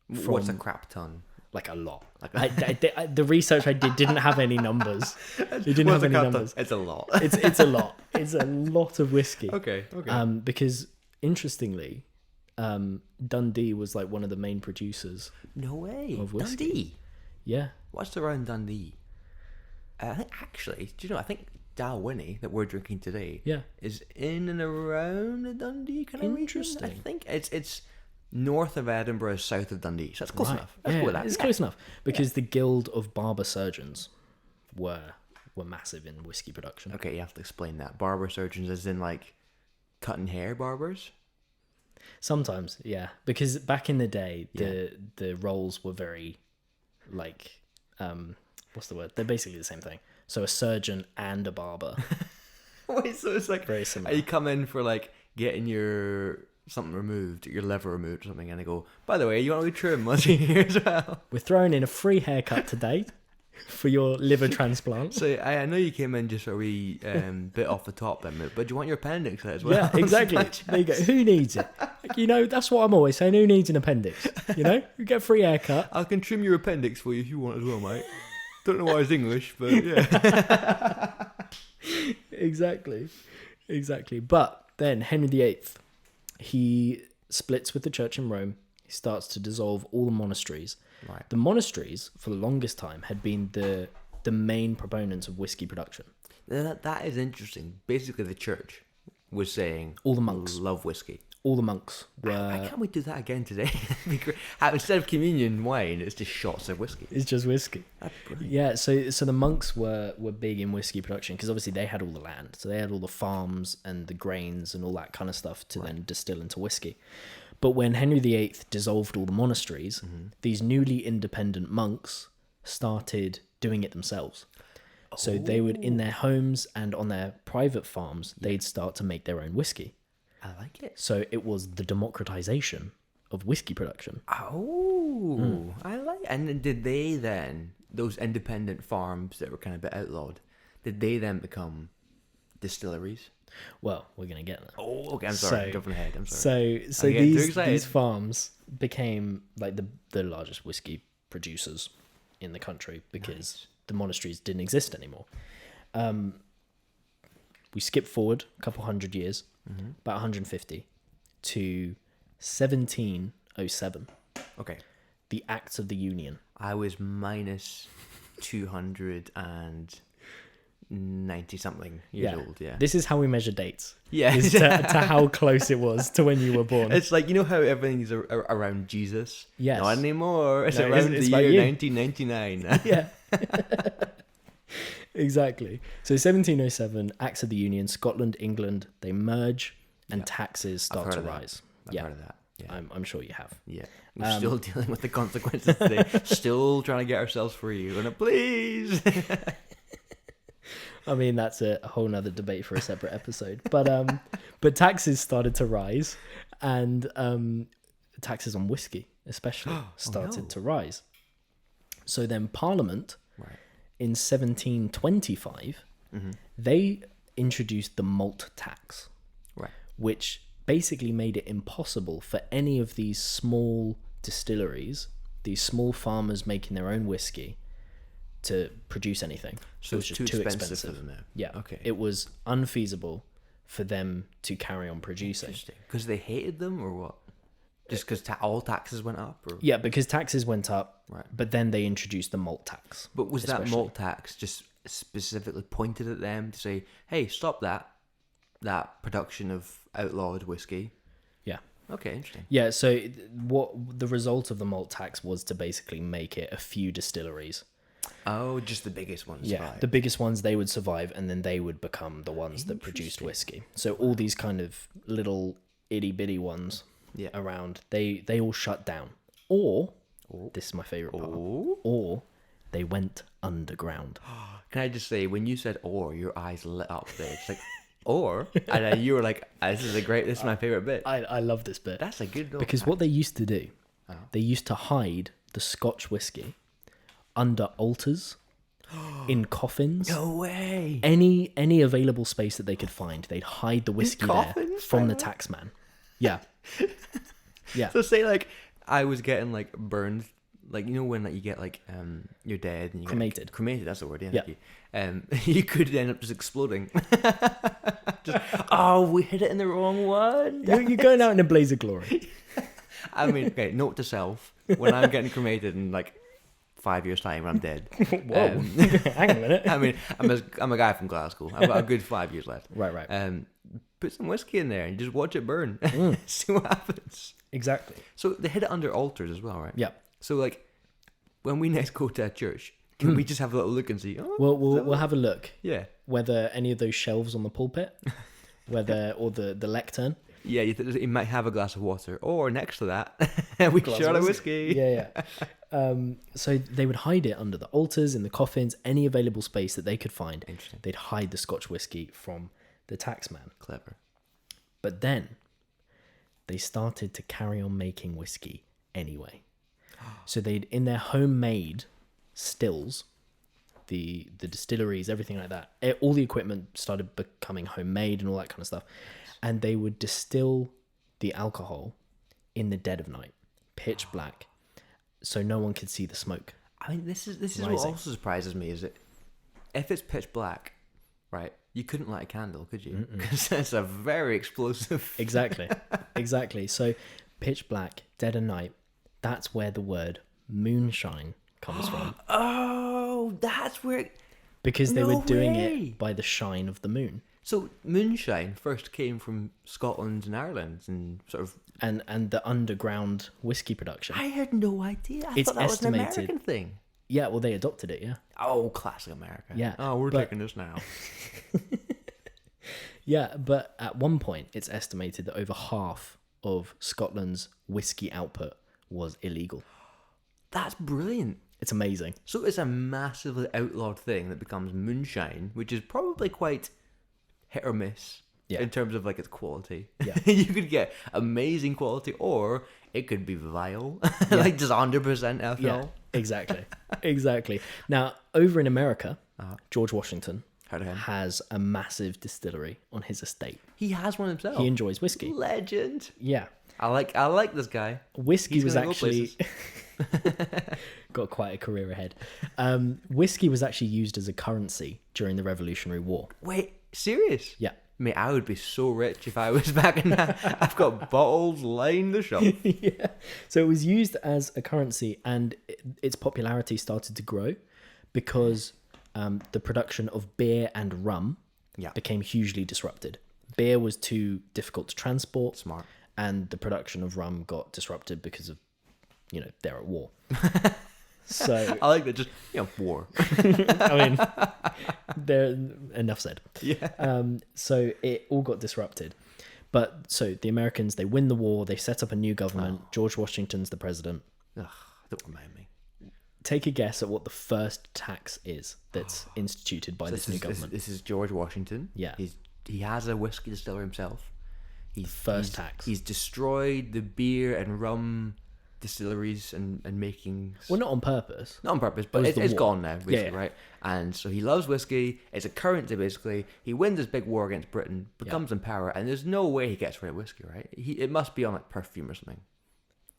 Speaker 1: What's a crap ton?
Speaker 2: Like a lot. The research I did didn't have any numbers. It didn't have any numbers.
Speaker 1: It's a lot.
Speaker 2: It's a lot. It's a lot of whiskey.
Speaker 1: Okay.
Speaker 2: Because interestingly, Dundee was like one of the main producers.
Speaker 1: No way.
Speaker 2: Of whiskey.
Speaker 1: Dundee.
Speaker 2: Yeah.
Speaker 1: What's around Dundee? I think actually, do you know? I think Dalwhinnie that we're drinking today.
Speaker 2: Yeah.
Speaker 1: Is in and around the Dundee kind of
Speaker 2: Interesting.
Speaker 1: region. I think it's north of Edinburgh, south of Dundee. So that's close enough. That's cool.
Speaker 2: It's close enough because the Guild of Barber Surgeons were massive in whiskey production.
Speaker 1: Okay, you have to explain that. Barber surgeons, as in like cutting hair barbers.
Speaker 2: Sometimes, yeah, because back in the day, the roles were very like what's the word? They're basically the same thing. So a surgeon and a barber.
Speaker 1: Wait, so it's like
Speaker 2: Very similar.
Speaker 1: you come in for like getting your something removed, your liver removed or something, and they go, by the way, you want to be trim once a year as well?
Speaker 2: We're throwing in a free haircut today for your liver transplant.
Speaker 1: So I know you came in just a wee bit off the top then, but do you want your appendix out as well?
Speaker 2: Yeah, exactly. There you go. Who needs it? Like, that's what I'm always saying. Who needs an appendix? You get a free haircut.
Speaker 1: I can trim your appendix for you if you want as well, mate. Don't know why it's English, but yeah.
Speaker 2: Exactly. But then Henry VIII, he splits with the church in Rome. He starts to dissolve all the monasteries.
Speaker 1: Right.
Speaker 2: The monasteries, for the longest time, had been the main proponents of whiskey production.
Speaker 1: That is interesting. Basically, the church was saying
Speaker 2: All the monks.
Speaker 1: love whiskey.
Speaker 2: All the monks were...
Speaker 1: Why can't we do that again today? Instead of communion wine, it's just shots of whiskey.
Speaker 2: It's just whiskey.
Speaker 1: That's brilliant.
Speaker 2: Yeah, so the monks were big in whiskey production because obviously they had all the land. So they had all the farms and the grains and all that kind of stuff to then distill into whiskey. But when Henry VIII dissolved all the monasteries, these newly independent monks started doing it themselves. So they would, in their homes and on their private farms, they'd start to make their own whiskey.
Speaker 1: I like it.
Speaker 2: So it was the democratization of whiskey production.
Speaker 1: Oh, I like it. And did they then, those independent farms that were kind of a bit outlawed, did they then become distilleries?
Speaker 2: Well, we're going to get there.
Speaker 1: Oh, okay. I'm sorry.
Speaker 2: So-
Speaker 1: Jumping ahead. I'm sorry.
Speaker 2: So
Speaker 1: I'm getting too excited.
Speaker 2: these farms became like the largest whiskey producers in the country because the monasteries didn't exist anymore. We skip forward a couple hundred years, about 150, to 1707,
Speaker 1: Okay.
Speaker 2: the Acts of the Union.
Speaker 1: I was minus 290 something years old. Yeah.
Speaker 2: This is how we measure dates.
Speaker 1: Yeah.
Speaker 2: Is to how close it was to when you were born.
Speaker 1: It's like, how everything's around Jesus?
Speaker 2: Yes.
Speaker 1: Not anymore. It's
Speaker 2: No,
Speaker 1: around
Speaker 2: it's
Speaker 1: the
Speaker 2: about
Speaker 1: year
Speaker 2: you.
Speaker 1: 1999.
Speaker 2: Yeah. Exactly. So 1707, Acts of the Union, Scotland, England, they merge and taxes start to rise.
Speaker 1: I've heard of that. Yeah.
Speaker 2: I'm sure you have.
Speaker 1: Yeah. We're still dealing with the consequences today. Still trying to get ourselves free. Please.
Speaker 2: I mean, that's a whole nother debate for a separate episode. But taxes started to rise, and taxes on whiskey especially started to rise. So then Parliament, in 1725, they introduced the malt tax, which basically made it impossible for any of these small distilleries, these small farmers making their own whiskey, to produce anything.
Speaker 1: So
Speaker 2: it was just too expensive
Speaker 1: for them now.
Speaker 2: Yeah.
Speaker 1: Okay.
Speaker 2: It was unfeasible for them to carry on producing.
Speaker 1: Interesting. Because they hated them or what? Just because all taxes went up? Or?
Speaker 2: Yeah, because taxes went up,
Speaker 1: Right.
Speaker 2: but then they introduced the malt tax.
Speaker 1: But was that
Speaker 2: especially.
Speaker 1: malt tax just specifically pointed at them to say, hey, stop that production of outlawed whiskey?
Speaker 2: Yeah.
Speaker 1: Okay, interesting.
Speaker 2: Yeah, so what the result of the malt tax was to basically make it a few distilleries.
Speaker 1: Oh, just the biggest ones.
Speaker 2: Yeah,
Speaker 1: right.
Speaker 2: the biggest ones, they would survive, and then they would become the ones that produced whiskey. So all these kind of little itty-bitty ones around, they all shut down. Or, this is my favourite part, or they went underground.
Speaker 1: Can I just say, when you said "or," your eyes lit up there. It's like, "or," and you were like, "This is my favorite bit."
Speaker 2: I love this bit.
Speaker 1: That's a good note.
Speaker 2: Because what they used to do, they used to hide the Scotch whiskey under altars, in coffins.
Speaker 1: No way.
Speaker 2: Any available space that they could find, they'd hide the whiskey there
Speaker 1: coffins,
Speaker 2: from the
Speaker 1: by the way?
Speaker 2: taxman. Yeah. Yeah.
Speaker 1: So say like I was getting like burned, like when like you get like you're dead and you
Speaker 2: Cremated.
Speaker 1: Cremated, that's the word. Yeah.
Speaker 2: Yeah.
Speaker 1: Thank you. You could end up just exploding. We hit it in the wrong one.
Speaker 2: You're going out in a blaze of glory.
Speaker 1: I mean, okay. Note to self: when I'm getting cremated in like 5 years' time, when I'm dead.
Speaker 2: Whoa. Hang on a minute.
Speaker 1: I mean, I'm a guy from Glasgow. I've got a good 5 years left.
Speaker 2: Right.
Speaker 1: Put some whiskey in there and just watch it burn. See what happens.
Speaker 2: Exactly.
Speaker 1: So they hid it under altars as well, right?
Speaker 2: Yeah.
Speaker 1: So like, when we next go to a church, can we just have a little look and see? Oh,
Speaker 2: We'll have a look
Speaker 1: yeah.
Speaker 2: whether any of those shelves on the pulpit, or the lectern,
Speaker 1: Yeah, you might have a glass of water, or next to that, we shot a whiskey.
Speaker 2: Yeah. So they would hide it under the altars, in the coffins, any available space that they could find.
Speaker 1: Interesting.
Speaker 2: They'd hide the Scotch whiskey from the taxman.
Speaker 1: Clever.
Speaker 2: But then they started to carry on making whiskey anyway. So they'd, in their homemade stills, the distilleries, everything like that, all the equipment started becoming homemade and all that kind of stuff. And they would distill the alcohol in the dead of night, pitch black, so no one could see the smoke.
Speaker 1: I mean, this is what
Speaker 2: Rising.
Speaker 1: also surprises me, is that if it's pitch black, right, you couldn't light a candle, could you? Because it's a very explosive.
Speaker 2: Exactly. So pitch black, dead of night, that's where the word moonshine comes from.
Speaker 1: Oh, that's where.
Speaker 2: Because they
Speaker 1: No
Speaker 2: were doing
Speaker 1: way.
Speaker 2: it by the shine of the moon.
Speaker 1: So moonshine first came from Scotland and Ireland and sort of.
Speaker 2: And the underground whiskey production.
Speaker 1: I had no idea. I
Speaker 2: It's
Speaker 1: thought that was an
Speaker 2: estimated-
Speaker 1: American thing.
Speaker 2: Yeah, well, they adopted it, yeah.
Speaker 1: Oh, classic America.
Speaker 2: Yeah,
Speaker 1: Oh, we're
Speaker 2: but-
Speaker 1: taking this now.
Speaker 2: Yeah, but at one point, it's estimated that over half of Scotland's whiskey output was illegal.
Speaker 1: That's brilliant.
Speaker 2: It's amazing.
Speaker 1: So it's a massively outlawed thing that becomes moonshine, which is probably quite hit or miss
Speaker 2: Yeah.
Speaker 1: in terms of like its quality.
Speaker 2: Yeah.
Speaker 1: You could get amazing quality, or it could be vile, like just 100% alcohol.
Speaker 2: Yeah, exactly. Now, over in America, George Washington
Speaker 1: Heard of him?
Speaker 2: has a massive distillery on his estate.
Speaker 1: He has one himself.
Speaker 2: He enjoys whiskey.
Speaker 1: Legend.
Speaker 2: Yeah.
Speaker 1: I like this guy.
Speaker 2: Whiskey
Speaker 1: He's
Speaker 2: was
Speaker 1: gonna go
Speaker 2: actually
Speaker 1: places.
Speaker 2: got quite a career ahead. Whiskey was actually used as a currency during the Revolutionary War.
Speaker 1: Wait, serious?
Speaker 2: Yeah.
Speaker 1: Mate, I would be so rich if I was back in that. I've got bottles lined the shop.
Speaker 2: Yeah. So it was used as a currency, and its popularity started to grow because the production of beer and rum
Speaker 1: Yeah.
Speaker 2: became hugely disrupted. Beer was too difficult to transport.
Speaker 1: Smart.
Speaker 2: And the production of rum got disrupted because of, they're at war. So,
Speaker 1: I like that. Just war.
Speaker 2: I mean, there enough said.
Speaker 1: Yeah.
Speaker 2: So it all got disrupted. But so the Americans, they win the war. They set up a new government. George Washington's the president.
Speaker 1: Ugh, don't remind me.
Speaker 2: Take a guess at what the first tax is that's instituted by this new
Speaker 1: This
Speaker 2: government.
Speaker 1: is George Washington.
Speaker 2: Yeah.
Speaker 1: He has a whiskey distiller himself.
Speaker 2: First tax.
Speaker 1: He's destroyed the beer and rum distilleries and making.
Speaker 2: Well, not on purpose.
Speaker 1: Not on purpose, but
Speaker 2: was the
Speaker 1: it's
Speaker 2: war.
Speaker 1: gone now, basically,
Speaker 2: Yeah.
Speaker 1: right? And so he loves whiskey. It's a currency, basically. He wins this big war against Britain, becomes in power, and there's no way he gets rid of whiskey, right? It must be on like perfume or something.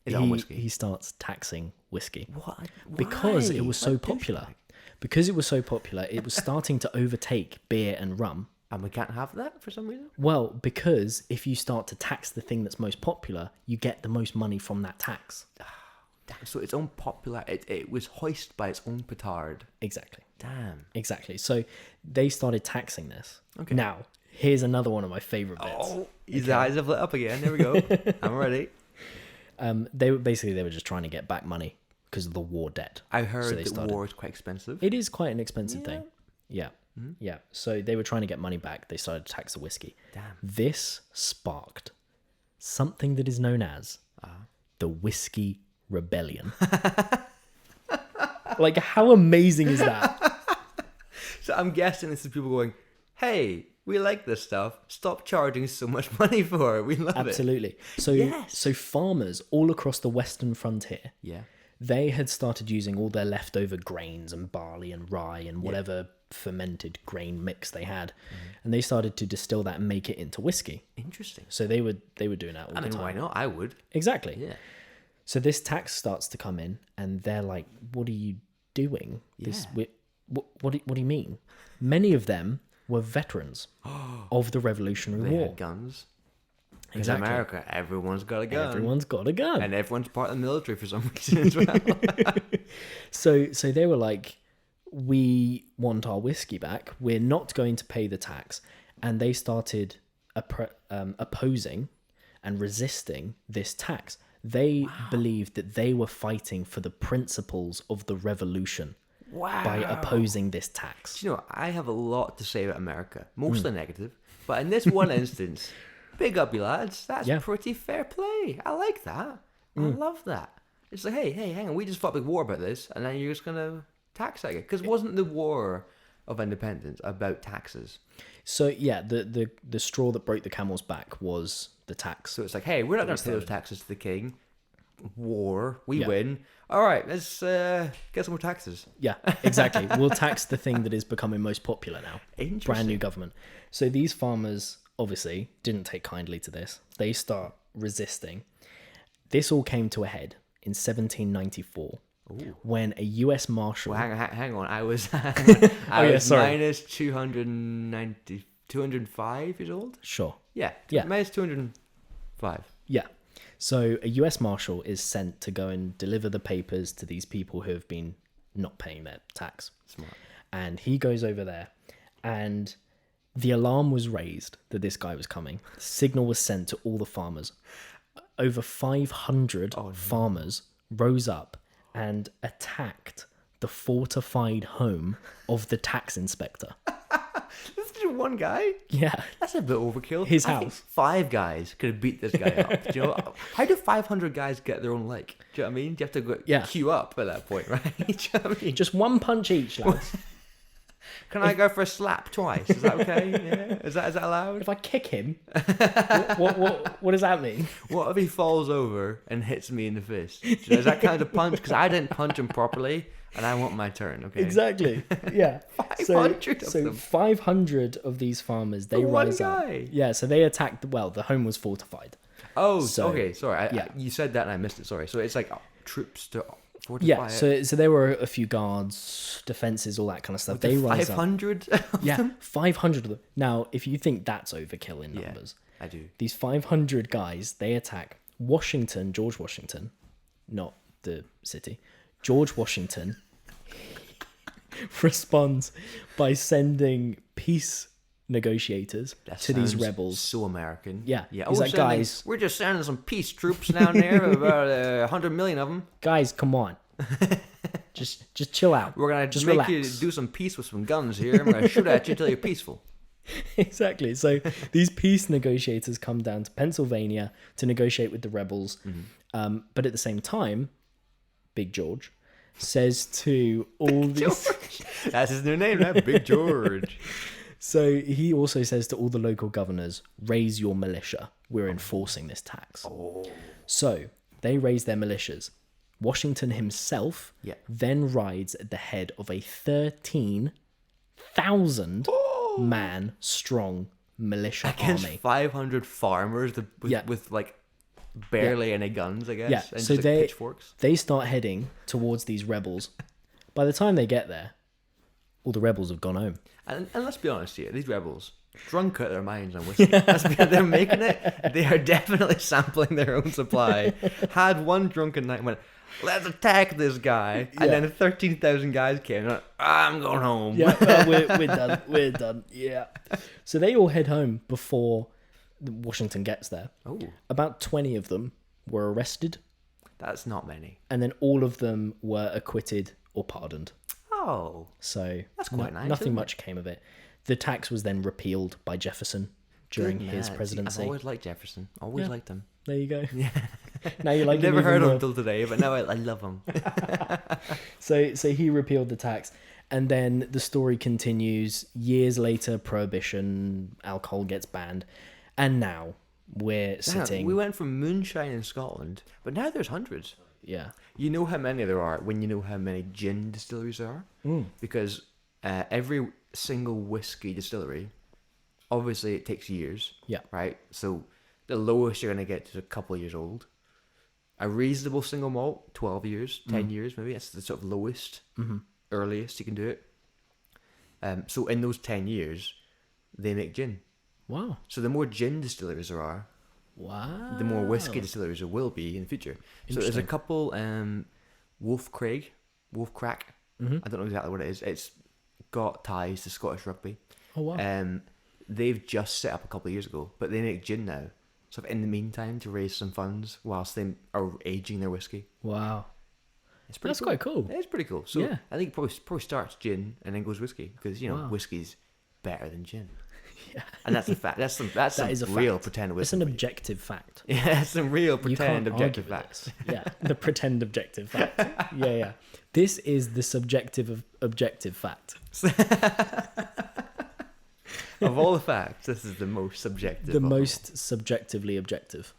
Speaker 1: Is it on whiskey?
Speaker 2: He starts taxing whiskey.
Speaker 1: What?
Speaker 2: Because it
Speaker 1: Why?
Speaker 2: was so
Speaker 1: What
Speaker 2: popular.
Speaker 1: douchebag?
Speaker 2: Because it was so popular, it was starting to overtake beer and rum.
Speaker 1: And we can't have that for some reason?
Speaker 2: Well, because if you start to tax the thing that's most popular, you get the most money from that tax.
Speaker 1: Damn, so its own popular... It was hoisted by its own petard.
Speaker 2: Exactly.
Speaker 1: Damn.
Speaker 2: Exactly. So they started taxing this.
Speaker 1: Okay.
Speaker 2: Now, here's another one of my favorite bits.
Speaker 1: Oh, his eyes have lit up again. There we go. I'm ready.
Speaker 2: They were just trying to get back money because of the war debt.
Speaker 1: I
Speaker 2: So
Speaker 1: heard
Speaker 2: they
Speaker 1: that
Speaker 2: started-
Speaker 1: war is quite expensive.
Speaker 2: It is quite an expensive thing. Yeah. Yeah. So they were trying to get money back. They started to tax the whiskey.
Speaker 1: Damn.
Speaker 2: This sparked something that is known as the Whiskey Rebellion. Like, how amazing is that?
Speaker 1: So I'm guessing this is people going, hey, we like this stuff. Stop charging so much money for it. We love it.
Speaker 2: Absolutely. So,
Speaker 1: Yes.
Speaker 2: so farmers all across the western frontier,
Speaker 1: Yeah.
Speaker 2: they had started using all their leftover grains and barley and rye and whatever fermented grain mix they had, and they started to distill that and make it into whiskey.
Speaker 1: Interesting.
Speaker 2: So they were doing that all
Speaker 1: I
Speaker 2: the
Speaker 1: mean,
Speaker 2: time.
Speaker 1: why not? I would.
Speaker 2: Exactly.
Speaker 1: Yeah.
Speaker 2: So this tax starts to come in, and they're like, "What are you doing? What do you mean?" Many of them were veterans of the Revolutionary
Speaker 1: They
Speaker 2: War.
Speaker 1: had guns. In
Speaker 2: Exactly.
Speaker 1: America, everyone's got a gun.
Speaker 2: Everyone's got a gun.
Speaker 1: And everyone's part of the military for some reason as well.
Speaker 2: So they were like, "We want our whiskey back. We're not going to pay the tax," and they started opposing and resisting this tax. They believed that they were fighting for the principles of the revolution
Speaker 1: Wow.
Speaker 2: by opposing this tax.
Speaker 1: Do you know, I have a lot to say about America, mostly negative, but in this one instance, Big up, you lads. That's
Speaker 2: Yeah.
Speaker 1: pretty fair play. I like that. I love that. It's like, hey, hang on. We just fought a big war about this, and then you're just gonna tax it. Because wasn't the War of Independence about taxes?
Speaker 2: So yeah, the straw that broke the camel's back was the tax.
Speaker 1: So it's like, hey, we're not gonna pay those taxes to the king. War, we win. All right, let's get some more taxes.
Speaker 2: Yeah, exactly. We'll tax the thing that is becoming most popular now.
Speaker 1: Interesting.
Speaker 2: Brand new government. So these farmers obviously didn't take kindly to this. They start resisting. This all came to a head in 1794 when a U.S. Marshal...
Speaker 1: Well, hang on. I was,
Speaker 2: sorry.
Speaker 1: minus 205 years old?
Speaker 2: Sure.
Speaker 1: Yeah.
Speaker 2: Yeah.
Speaker 1: Minus 205.
Speaker 2: Yeah. So a U.S. Marshal is sent to go and deliver the papers to these people who have been not paying their tax.
Speaker 1: Smart.
Speaker 2: And he goes over there and the alarm was raised that this guy was coming. The signal was sent to all the farmers. Over 500 farmers rose up and attacked the fortified home of the tax inspector.
Speaker 1: This is just one guy?
Speaker 2: Yeah.
Speaker 1: That's a bit overkill.
Speaker 2: His
Speaker 1: I think
Speaker 2: house.
Speaker 1: 5 guys could have beat this guy up. Do you know? How do 500 guys get their own leg? Do you know what I mean? Do you have to go queue up at that point, right? Do you know what I mean?
Speaker 2: Just one punch each, lads.
Speaker 1: Can I go for a slap twice? Is that okay? Yeah. Is that allowed?
Speaker 2: If I kick him, what does that mean?
Speaker 1: What if he falls over and hits me in the fist? Is that kind of punch? Because I didn't punch him properly, and I want my turn. Okay.
Speaker 2: Exactly. Yeah.
Speaker 1: 500 of
Speaker 2: so
Speaker 1: them.
Speaker 2: 500 of these farmers, they rise up. Yeah. So they attacked. Well, the home was fortified.
Speaker 1: Oh,
Speaker 2: So-
Speaker 1: okay. Sorry.
Speaker 2: yeah.
Speaker 1: You said that and I missed it. Sorry. So it's like troops to fortify
Speaker 2: Yeah.
Speaker 1: it.
Speaker 2: So there were a few guards, defenses, all that kind of stuff. They rise up.
Speaker 1: 500?
Speaker 2: Yeah, 500 of them. Now, if you think that's overkill in numbers,
Speaker 1: I do.
Speaker 2: these 500 guys, they attack Washington, George Washington, not the city. George Washington responds by sending peace negotiators to these
Speaker 1: Sounds
Speaker 2: rebels.
Speaker 1: So American.
Speaker 2: Yeah.
Speaker 1: Yeah.
Speaker 2: He's like, guys,
Speaker 1: we're just sending some peace troops down there, about 100 million of them.
Speaker 2: guys, come on. just chill out.
Speaker 1: We're gonna
Speaker 2: just
Speaker 1: make
Speaker 2: relax.
Speaker 1: you do some peace with some guns here. I'm gonna shoot at you until you're peaceful.
Speaker 2: Exactly. So these peace negotiators come down to Pennsylvania to negotiate with the rebels. But at the same time, Big George says to all these...
Speaker 1: George. That's his new name now, Big George.
Speaker 2: So he also says to all the local governors, raise your militia. We're enforcing this tax. So they raise their militias. Washington himself then rides at the head of a 13,000 man strong militia
Speaker 1: Against
Speaker 2: army.
Speaker 1: 500 farmers with like barely any guns, I guess.
Speaker 2: Yeah,
Speaker 1: And
Speaker 2: so
Speaker 1: just, like, pitchforks.
Speaker 2: they start heading towards these rebels. By the time they get there, all the rebels have gone home.
Speaker 1: And let's be honest here, these rebels, drunk out their minds on whiskey. They're making it. They are definitely sampling their own supply. Had one drunken night and went, let's attack this guy. And then 13,000 guys came and went, I'm going home.
Speaker 2: Yeah, well, we're done. We're done. Yeah. So they all head home before Washington gets there.
Speaker 1: Oh,
Speaker 2: About 20 of them were arrested,
Speaker 1: that's not many.
Speaker 2: and then all of them were acquitted or pardoned.
Speaker 1: Oh,
Speaker 2: So
Speaker 1: That's quite nice,
Speaker 2: Nothing
Speaker 1: isn't
Speaker 2: much came of it. The tax was then repealed by Jefferson during
Speaker 1: good
Speaker 2: his
Speaker 1: man.
Speaker 2: presidency.
Speaker 1: See, I've always liked Jefferson. Always liked him.
Speaker 2: There you go. Yeah. Now you like
Speaker 1: I've
Speaker 2: him
Speaker 1: never heard
Speaker 2: even
Speaker 1: of him
Speaker 2: more.
Speaker 1: till today, but now I love him.
Speaker 2: So he repealed the tax, and then the story continues. Years later, prohibition, alcohol gets banned, and now we're sitting.
Speaker 1: We went from moonshine in Scotland, but now there's hundreds.
Speaker 2: Yeah.
Speaker 1: You know how many there are when you know how many gin distilleries there are? Because every single whiskey distillery, obviously it takes years.
Speaker 2: Yeah.
Speaker 1: Right? So the lowest you're going to get is a couple of years old. A reasonable single malt, 12 years, 10 years maybe. That's the sort of lowest, earliest you can do it. So in those 10 years, they make gin.
Speaker 2: Wow.
Speaker 1: So the more gin distilleries there are,
Speaker 2: Wow.
Speaker 1: the more whiskey distilleries there will be in the future. So there's a couple, Wolf Crack. I don't know exactly what it is. It's got ties to Scottish rugby.
Speaker 2: Oh, wow.
Speaker 1: They've just set up a couple of years ago, but they make gin now. So in the meantime, to raise some funds whilst they are aging their whiskey.
Speaker 2: Wow.
Speaker 1: It's pretty
Speaker 2: That's
Speaker 1: cool.
Speaker 2: quite cool.
Speaker 1: It is pretty cool. So
Speaker 2: Yeah.
Speaker 1: I think it probably starts gin and then goes whiskey because,
Speaker 2: Wow.
Speaker 1: whiskey's better than gin.
Speaker 2: Yeah.
Speaker 1: And that's a fact. That's some
Speaker 2: That is a
Speaker 1: real
Speaker 2: fact.
Speaker 1: pretend
Speaker 2: It's
Speaker 1: wisdom.
Speaker 2: an
Speaker 1: for you.
Speaker 2: objective fact.
Speaker 1: Yeah, that's some real
Speaker 2: You
Speaker 1: pretend
Speaker 2: can't
Speaker 1: objective
Speaker 2: argue with
Speaker 1: facts.
Speaker 2: this. Yeah, the pretend objective fact. Yeah. This is the subjective of objective fact.
Speaker 1: Of all the facts, this is the most subjective.
Speaker 2: The
Speaker 1: of them all.
Speaker 2: most subjectively objective.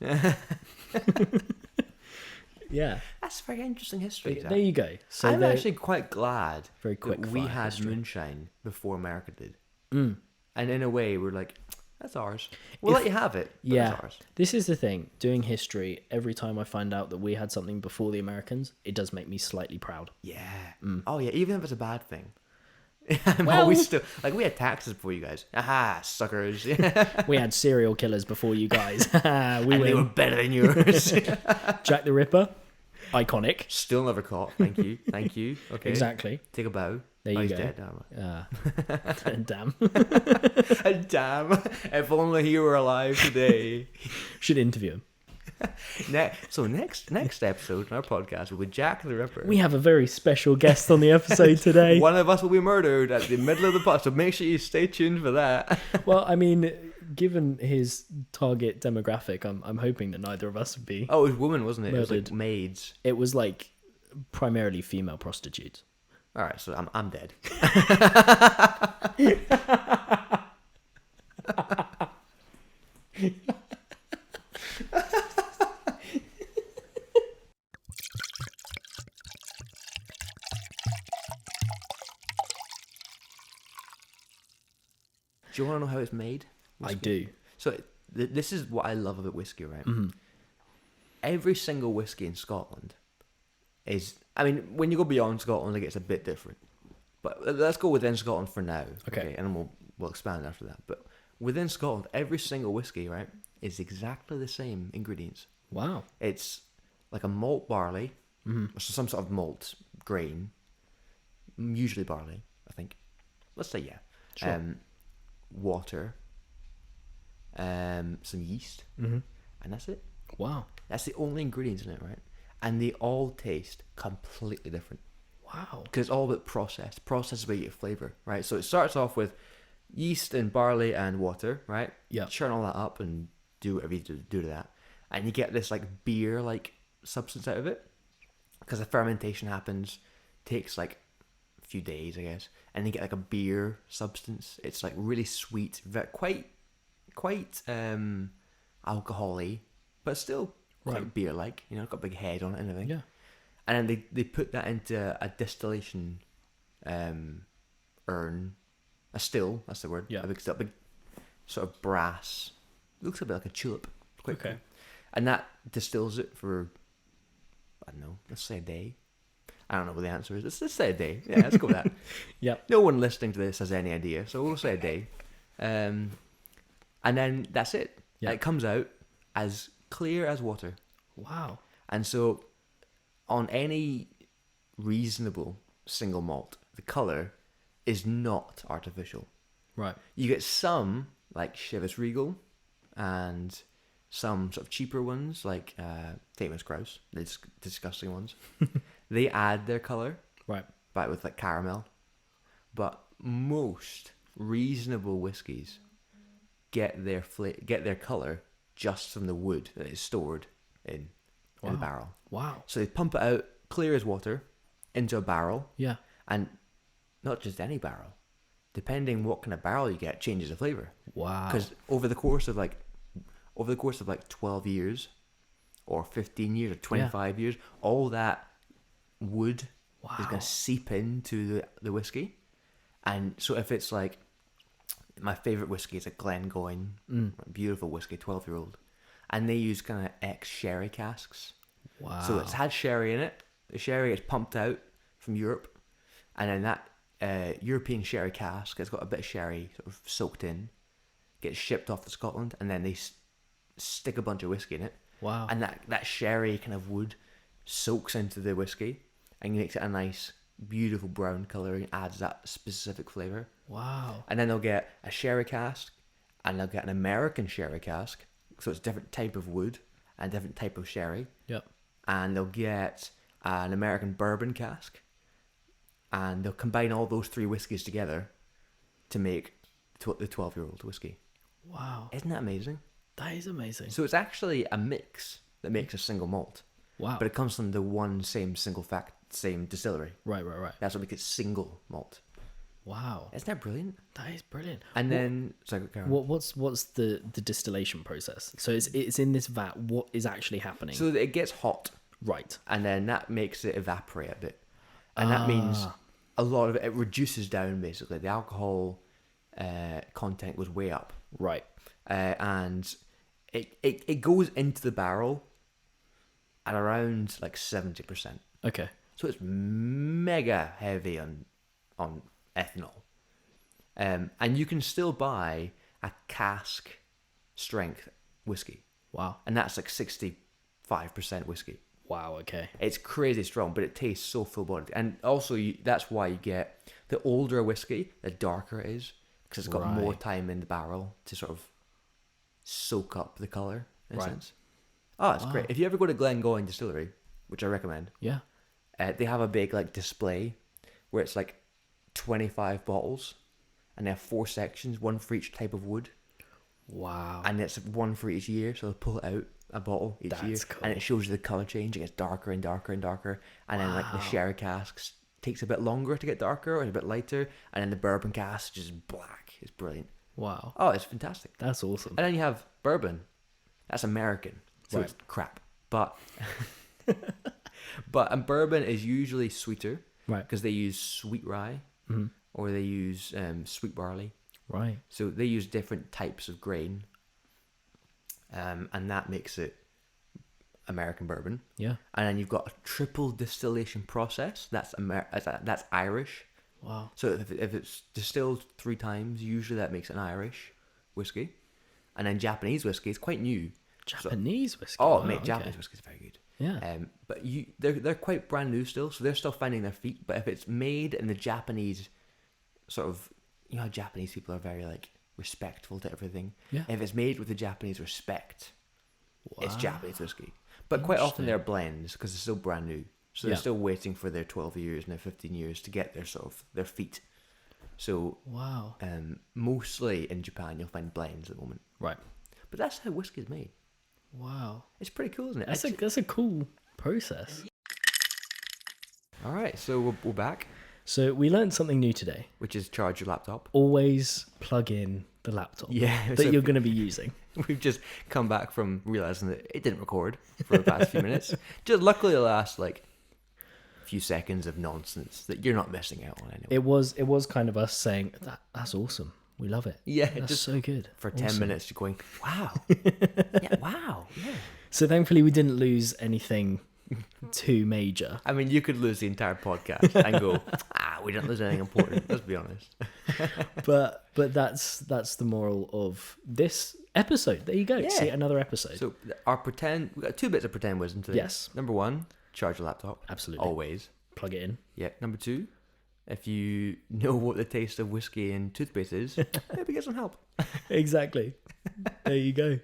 Speaker 2: Yeah.
Speaker 1: That's very interesting history.
Speaker 2: There you go. So
Speaker 1: I'm
Speaker 2: there-
Speaker 1: actually quite glad
Speaker 2: Very quick
Speaker 1: that we
Speaker 2: fire
Speaker 1: had
Speaker 2: history.
Speaker 1: moonshine before America did.
Speaker 2: Mm.
Speaker 1: And in a way, we're like, that's ours. We'll let you have it, but
Speaker 2: Yeah.
Speaker 1: it's ours.
Speaker 2: This is the thing. Doing history, every time I find out that we had something before the Americans, it does make me slightly proud.
Speaker 1: Yeah. Oh, yeah, even if it's a bad thing. I'm
Speaker 2: Well-
Speaker 1: always still... Like, we had taxes before you guys. Aha, suckers.
Speaker 2: We had serial killers before you guys. We
Speaker 1: And they were
Speaker 2: win.
Speaker 1: better than yours.
Speaker 2: Jack the Ripper, iconic.
Speaker 1: Still never caught. Thank you. Thank you. Okay.
Speaker 2: Exactly.
Speaker 1: Take a bow.
Speaker 2: There you
Speaker 1: he's
Speaker 2: go.
Speaker 1: dead.
Speaker 2: Damn.
Speaker 1: Damn. If only he were alive today.
Speaker 2: Should interview him.
Speaker 1: So next episode in our podcast will be Jack the Ripper.
Speaker 2: We have a very special guest on the episode today.
Speaker 1: One of us will be murdered at the middle of the podcast, so make sure you stay tuned for that.
Speaker 2: Well, I mean, given his target demographic, I'm hoping that neither of us would be.
Speaker 1: Oh, it was women, wasn't it? It was like
Speaker 2: Murdered.
Speaker 1: maids.
Speaker 2: It was like primarily female prostitutes.
Speaker 1: All right, so I'm dead. Do you want to know how it's made?
Speaker 2: I do.
Speaker 1: So this is what I love about whiskey, right?
Speaker 2: Mm-hmm.
Speaker 1: Every single whiskey in Scotland is... I mean, when you go beyond Scotland, it gets a bit different. But let's go within Scotland for now.
Speaker 2: Okay.
Speaker 1: And then we'll expand after that. But within Scotland, every single whiskey, right, is exactly the same ingredients.
Speaker 2: Wow.
Speaker 1: It's like a malt barley, or some sort of malt grain, usually barley, I think. Let's say, yeah.
Speaker 2: Sure.
Speaker 1: Water, some yeast, and that's it.
Speaker 2: Wow.
Speaker 1: That's the only ingredients in it, right? And they all taste completely different
Speaker 2: Wow.
Speaker 1: because it's all about process. Process is where you get flavor, right? So it starts off with yeast and barley and water, right?
Speaker 2: Yeah.
Speaker 1: Churn all that up and do whatever you do to that, and you get this like beer-like substance out of it because the fermentation happens, takes like a few days, I guess, and you get like a beer substance. It's like really sweet, quite alcohol-y, but still quite
Speaker 2: Right.
Speaker 1: beer-like. You know, got a big head on it and everything.
Speaker 2: Yeah.
Speaker 1: And then they put that into a distillation urn, a still. That's the word.
Speaker 2: Yeah.
Speaker 1: A big sort of brass. Looks a bit like a tulip. Quite
Speaker 2: Okay.
Speaker 1: cool. And that distills it for, I don't know, let's say a day. I don't know what the answer is. Let's say a day. Yeah, let's go with that.
Speaker 2: Yep.
Speaker 1: No one listening to this has any idea, so we'll say a day. And then that's it.
Speaker 2: Yeah.
Speaker 1: It comes out as clear as water.
Speaker 2: Wow.
Speaker 1: And so on any reasonable single malt, the colour is not artificial.
Speaker 2: Right.
Speaker 1: You get some, like Chivas Regal, and some sort of cheaper ones, like Famous Grouse, the disgusting ones. They add their colour,
Speaker 2: Right.
Speaker 1: back with like caramel. But most reasonable whiskies get their colour just from the wood that is stored in the barrel.
Speaker 2: Wow.
Speaker 1: So they pump it out clear as water into a barrel,
Speaker 2: Yeah.
Speaker 1: and not just any barrel. Depending what kind of barrel you get, changes the flavour.
Speaker 2: Wow.
Speaker 1: Because over the course of like 12 years, or 15 years, or 25 years, all that wood is going to seep into the whiskey. And so if it's like, my favourite whiskey is a Glengoyne, beautiful whiskey, 12-year-old, and they use kind of ex-sherry casks.
Speaker 2: Wow.
Speaker 1: So it's had sherry in it. The sherry is pumped out from Europe, and then that European sherry cask has got a bit of sherry sort of soaked in, gets shipped off to Scotland, and then they stick a bunch of whiskey in it.
Speaker 2: Wow.
Speaker 1: And that sherry kind of wood soaks into the whiskey and makes it a nice, beautiful brown colour and adds that specific flavour.
Speaker 2: Wow.
Speaker 1: And then they'll get a sherry cask, and they'll get an American sherry cask, so it's a different type of wood and different type of sherry.
Speaker 2: Yep.
Speaker 1: And they'll get an American bourbon cask, and they'll combine all those three whiskies together to make the 12-year-old whiskey.
Speaker 2: Wow.
Speaker 1: Isn't that amazing?
Speaker 2: That is amazing.
Speaker 1: So it's actually a mix that makes a single malt,
Speaker 2: Wow.
Speaker 1: but it comes from the same distillery.
Speaker 2: Right.
Speaker 1: That's what makes it single malt.
Speaker 2: Wow.
Speaker 1: Isn't that brilliant?
Speaker 2: That is brilliant.
Speaker 1: And then, sorry, Karen.
Speaker 2: What's the distillation process? So it's in this vat. What is actually happening?
Speaker 1: So it gets hot,
Speaker 2: Right.
Speaker 1: and then that makes it evaporate a bit, and that means a lot of it reduces down. Basically, the alcohol content goes way up,
Speaker 2: Right.
Speaker 1: and it goes into the barrel at around like 70%.
Speaker 2: Okay.
Speaker 1: So it's mega heavy on ethanol. And you can still buy a cask strength whiskey.
Speaker 2: Wow.
Speaker 1: And that's like 65% whiskey.
Speaker 2: Wow. Okay.
Speaker 1: It's crazy strong, but it tastes so full-bodied. And also, that's why you get the older whiskey, the darker it is, because it's got more
Speaker 2: Right.
Speaker 1: time in the barrel to sort of soak up the colour, in a
Speaker 2: Right.
Speaker 1: sense. Oh, it's great. If you ever go to Glengoyne Distillery, which I recommend,
Speaker 2: Yeah.
Speaker 1: they have a big like display where it's like 25 bottles, and they have 4 sections, one for each type of wood,
Speaker 2: Wow.
Speaker 1: and it's one for each year. So they'll pull it out a bottle each
Speaker 2: That's
Speaker 1: year,
Speaker 2: cool.
Speaker 1: and it shows you the color change. It gets darker and darker and darker, and then like the sherry casks takes a bit longer to get darker or a bit lighter, and then the bourbon cask is just black. It's brilliant.
Speaker 2: Wow.
Speaker 1: Oh, it's fantastic.
Speaker 2: That's awesome.
Speaker 1: And then you have bourbon. That's American, so
Speaker 2: Right.
Speaker 1: it's crap. But bourbon is usually sweeter,
Speaker 2: Right.
Speaker 1: because they use sweet rye or they use sweet barley.
Speaker 2: Right.
Speaker 1: So they use different types of grain, and that makes it American bourbon.
Speaker 2: Yeah.
Speaker 1: And then you've got a triple distillation process. That's that's Irish.
Speaker 2: Wow.
Speaker 1: So if it's distilled 3 times, usually that makes an Irish whiskey. And then Japanese whiskey is quite new.
Speaker 2: Japanese whiskey.
Speaker 1: Oh,
Speaker 2: Wow,
Speaker 1: mate,
Speaker 2: okay.
Speaker 1: Japanese whiskey is very good.
Speaker 2: Yeah.
Speaker 1: But they're quite brand new still, so they're still finding their feet. But if it's made in the Japanese sort of, you know how Japanese people are very like respectful to everything.
Speaker 2: Yeah.
Speaker 1: If it's made with the Japanese respect, it's
Speaker 2: Wow.
Speaker 1: Japanese whiskey. But quite often
Speaker 2: Interesting.
Speaker 1: they're blends because they're still brand new, so they're
Speaker 2: Yeah.
Speaker 1: still waiting for their 12 years and their 15 years to get their sort of their feet. So
Speaker 2: Wow.
Speaker 1: mostly in Japan you'll find blends at the moment.
Speaker 2: Right.
Speaker 1: But that's how whiskey is made.
Speaker 2: Wow.
Speaker 1: It's pretty cool, isn't it?
Speaker 2: That's a cool process.
Speaker 1: All right, so we're back,
Speaker 2: So we learned something new today.
Speaker 1: which is charge your laptop.
Speaker 2: Always plug in the laptop
Speaker 1: Yeah,
Speaker 2: that
Speaker 1: so
Speaker 2: you're going to be using.
Speaker 1: we've just come back from realizing that it didn't record for the past few minutes. Just luckily the last like few seconds of nonsense that you're not missing out on anyway.
Speaker 2: It was kind of us saying that's awesome. We love it.
Speaker 1: Yeah,
Speaker 2: That's
Speaker 1: just
Speaker 2: so good.
Speaker 1: for 10
Speaker 2: Awesome.
Speaker 1: minutes you're going, wow. Yeah, wow. Yeah.
Speaker 2: So thankfully we didn't lose anything too major.
Speaker 1: I mean, you could lose the entire podcast and go, we didn't lose anything important. Let's be honest.
Speaker 2: But that's the moral of this episode. There you go.
Speaker 1: Yeah.
Speaker 2: See, another episode.
Speaker 1: So we got 2 bits of pretend wisdom today.
Speaker 2: Yes.
Speaker 1: Number 1, charge your laptop.
Speaker 2: Absolutely.
Speaker 1: Always.
Speaker 2: Plug it in.
Speaker 1: Yeah. Number 2, if you know what the taste of whiskey and toothpaste is, maybe get some help.
Speaker 2: Exactly. There you go.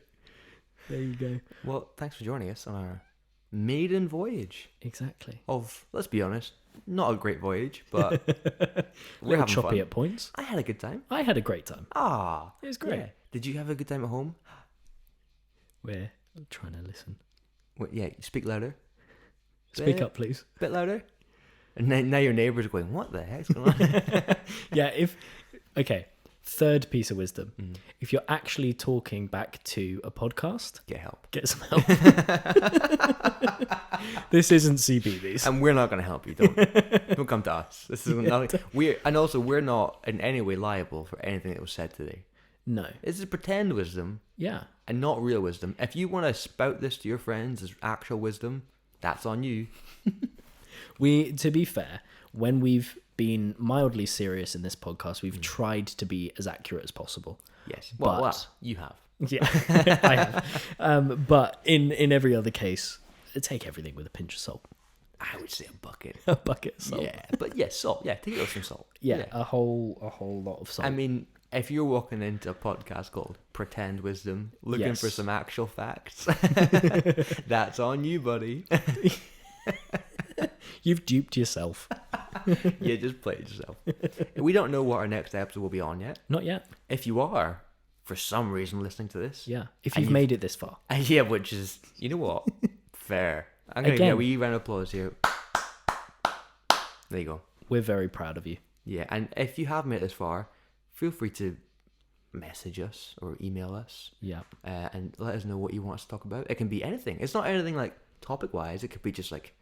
Speaker 2: There you go.
Speaker 1: Well, thanks for joining us on our maiden voyage
Speaker 2: Exactly.
Speaker 1: of, let's be honest, not a great voyage, but we're
Speaker 2: Little
Speaker 1: having
Speaker 2: choppy
Speaker 1: fun.
Speaker 2: at points.
Speaker 1: I had a good time.
Speaker 2: I had a great time.
Speaker 1: It
Speaker 2: was great.
Speaker 1: Yeah. Did you have a good time at home?
Speaker 2: We're trying to listen.
Speaker 1: Well, yeah, speak louder.
Speaker 2: Speak
Speaker 1: Bit-
Speaker 2: up, please.
Speaker 1: Bit louder. And now your neighbours are going, what the heck's going on?
Speaker 2: Yeah, okay. Third piece of wisdom.
Speaker 1: Mm.
Speaker 2: If you're actually talking back to a podcast,
Speaker 1: Get help.
Speaker 2: get some help. This isn't CBBS.
Speaker 1: And we're not going to help you. Don't come to us. This is nothing. We're not in any way liable for anything that was said today.
Speaker 2: No.
Speaker 1: This is pretend wisdom
Speaker 2: Yeah.
Speaker 1: and not real wisdom. If you want to spout this to your friends as actual wisdom, that's on you.
Speaker 2: To be fair, when we've been mildly serious in this podcast, we've tried to be as accurate as possible.
Speaker 1: Yes.
Speaker 2: But-
Speaker 1: Well, you have.
Speaker 2: Yeah, I have. But in every other case, take everything with a pinch of salt.
Speaker 1: I would say a bucket.
Speaker 2: A bucket of salt.
Speaker 1: Yeah, but yeah, salt. Yeah, take it with some salt.
Speaker 2: Yeah, a whole lot of salt.
Speaker 1: I mean, if you're walking into a podcast called Pretend Wisdom, looking
Speaker 2: Yes.
Speaker 1: for some actual facts, that's on you, buddy.
Speaker 2: You've duped yourself.
Speaker 1: You just played yourself. We don't know what our next episode will be on yet.
Speaker 2: Not yet.
Speaker 1: If you are, for some reason, listening to this,
Speaker 2: Yeah. If
Speaker 1: And
Speaker 2: you've made it this far.
Speaker 1: yeah, which is, you know what, fair. I'm gonna get a
Speaker 2: Again.
Speaker 1: wee round of applause here. There you go.
Speaker 2: We're very proud of you.
Speaker 1: Yeah, and if you have made it this far, feel free to message us or email us
Speaker 2: Yeah.
Speaker 1: and let us know what you want us to talk about. It can be anything. It's not anything like topic wise. It could be just like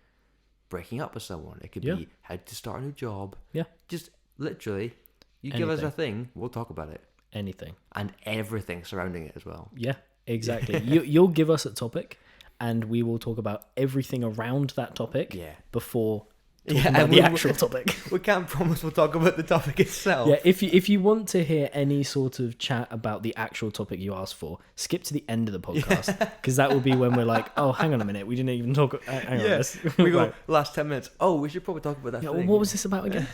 Speaker 1: breaking up with someone. It could
Speaker 2: Yeah.
Speaker 1: be how to start a new job.
Speaker 2: Yeah.
Speaker 1: Just literally, you give us a
Speaker 2: Anything.
Speaker 1: thing, we'll talk about it,
Speaker 2: Anything.
Speaker 1: and everything surrounding it as well.
Speaker 2: Yeah, exactly. You'll give us a topic and we will talk about everything around that topic
Speaker 1: Yeah.
Speaker 2: before talking
Speaker 1: Yeah,
Speaker 2: about
Speaker 1: and
Speaker 2: the
Speaker 1: we-
Speaker 2: actual topic.
Speaker 1: We can't promise we'll talk about the topic itself.
Speaker 2: Yeah, if you want to hear any sort of chat about the actual topic you asked for, skip to the end of the podcast because that will be when we're like, oh, hang on a minute, we didn't even talk. Hang on,
Speaker 1: Yes,
Speaker 2: let's-
Speaker 1: we go
Speaker 2: right.
Speaker 1: last 10 minutes. Oh, we should probably talk about that
Speaker 2: Yeah,
Speaker 1: thing.
Speaker 2: well, what was this about again?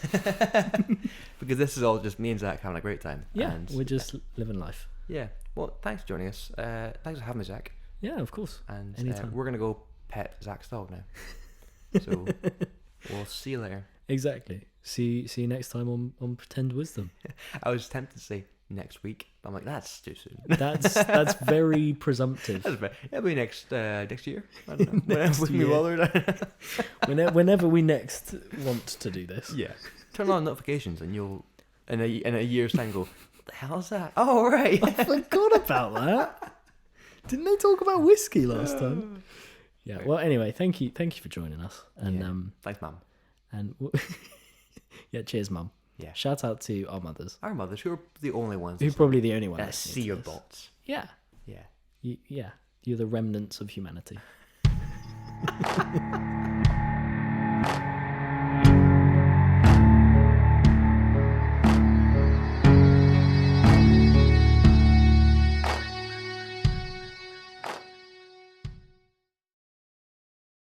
Speaker 1: Because this is all just me and Zach having a great time.
Speaker 2: Yeah,
Speaker 1: And
Speaker 2: we're just living life.
Speaker 1: yeah. Well, thanks for joining us. Thanks for having me, Zach.
Speaker 2: Yeah, of course.
Speaker 1: And
Speaker 2: Anytime.
Speaker 1: we're gonna go pet Zach's dog now. So we'll see you later.
Speaker 2: Exactly. See you next time on Pretend Wisdom.
Speaker 1: I was tempted to say next week, but I'm like, that's too soon.
Speaker 2: That's very presumptive.
Speaker 1: That's bad. It'll be next year. I don't know. Whenever
Speaker 2: Next
Speaker 1: we can be
Speaker 2: year.
Speaker 1: bothered.
Speaker 2: Whenever we next want to do this.
Speaker 1: Yeah. Turn on notifications, and you'll in a year's time go, what the hell is that? Oh right.
Speaker 2: I forgot about that. Didn't they talk about whiskey last time? Yeah. Well, anyway, thank you for joining us, and
Speaker 1: Yeah. Thanks, Mum.
Speaker 2: and yeah, cheers, Mum.
Speaker 1: Yeah.
Speaker 2: Shout out to our mothers,
Speaker 1: Our mothers, who are the only ones
Speaker 2: who are probably the only one
Speaker 1: that
Speaker 2: listening
Speaker 1: see
Speaker 2: to
Speaker 1: your
Speaker 2: this.
Speaker 1: bots.
Speaker 2: Yeah,
Speaker 1: Yeah.
Speaker 2: yeah, you're the remnants of humanity.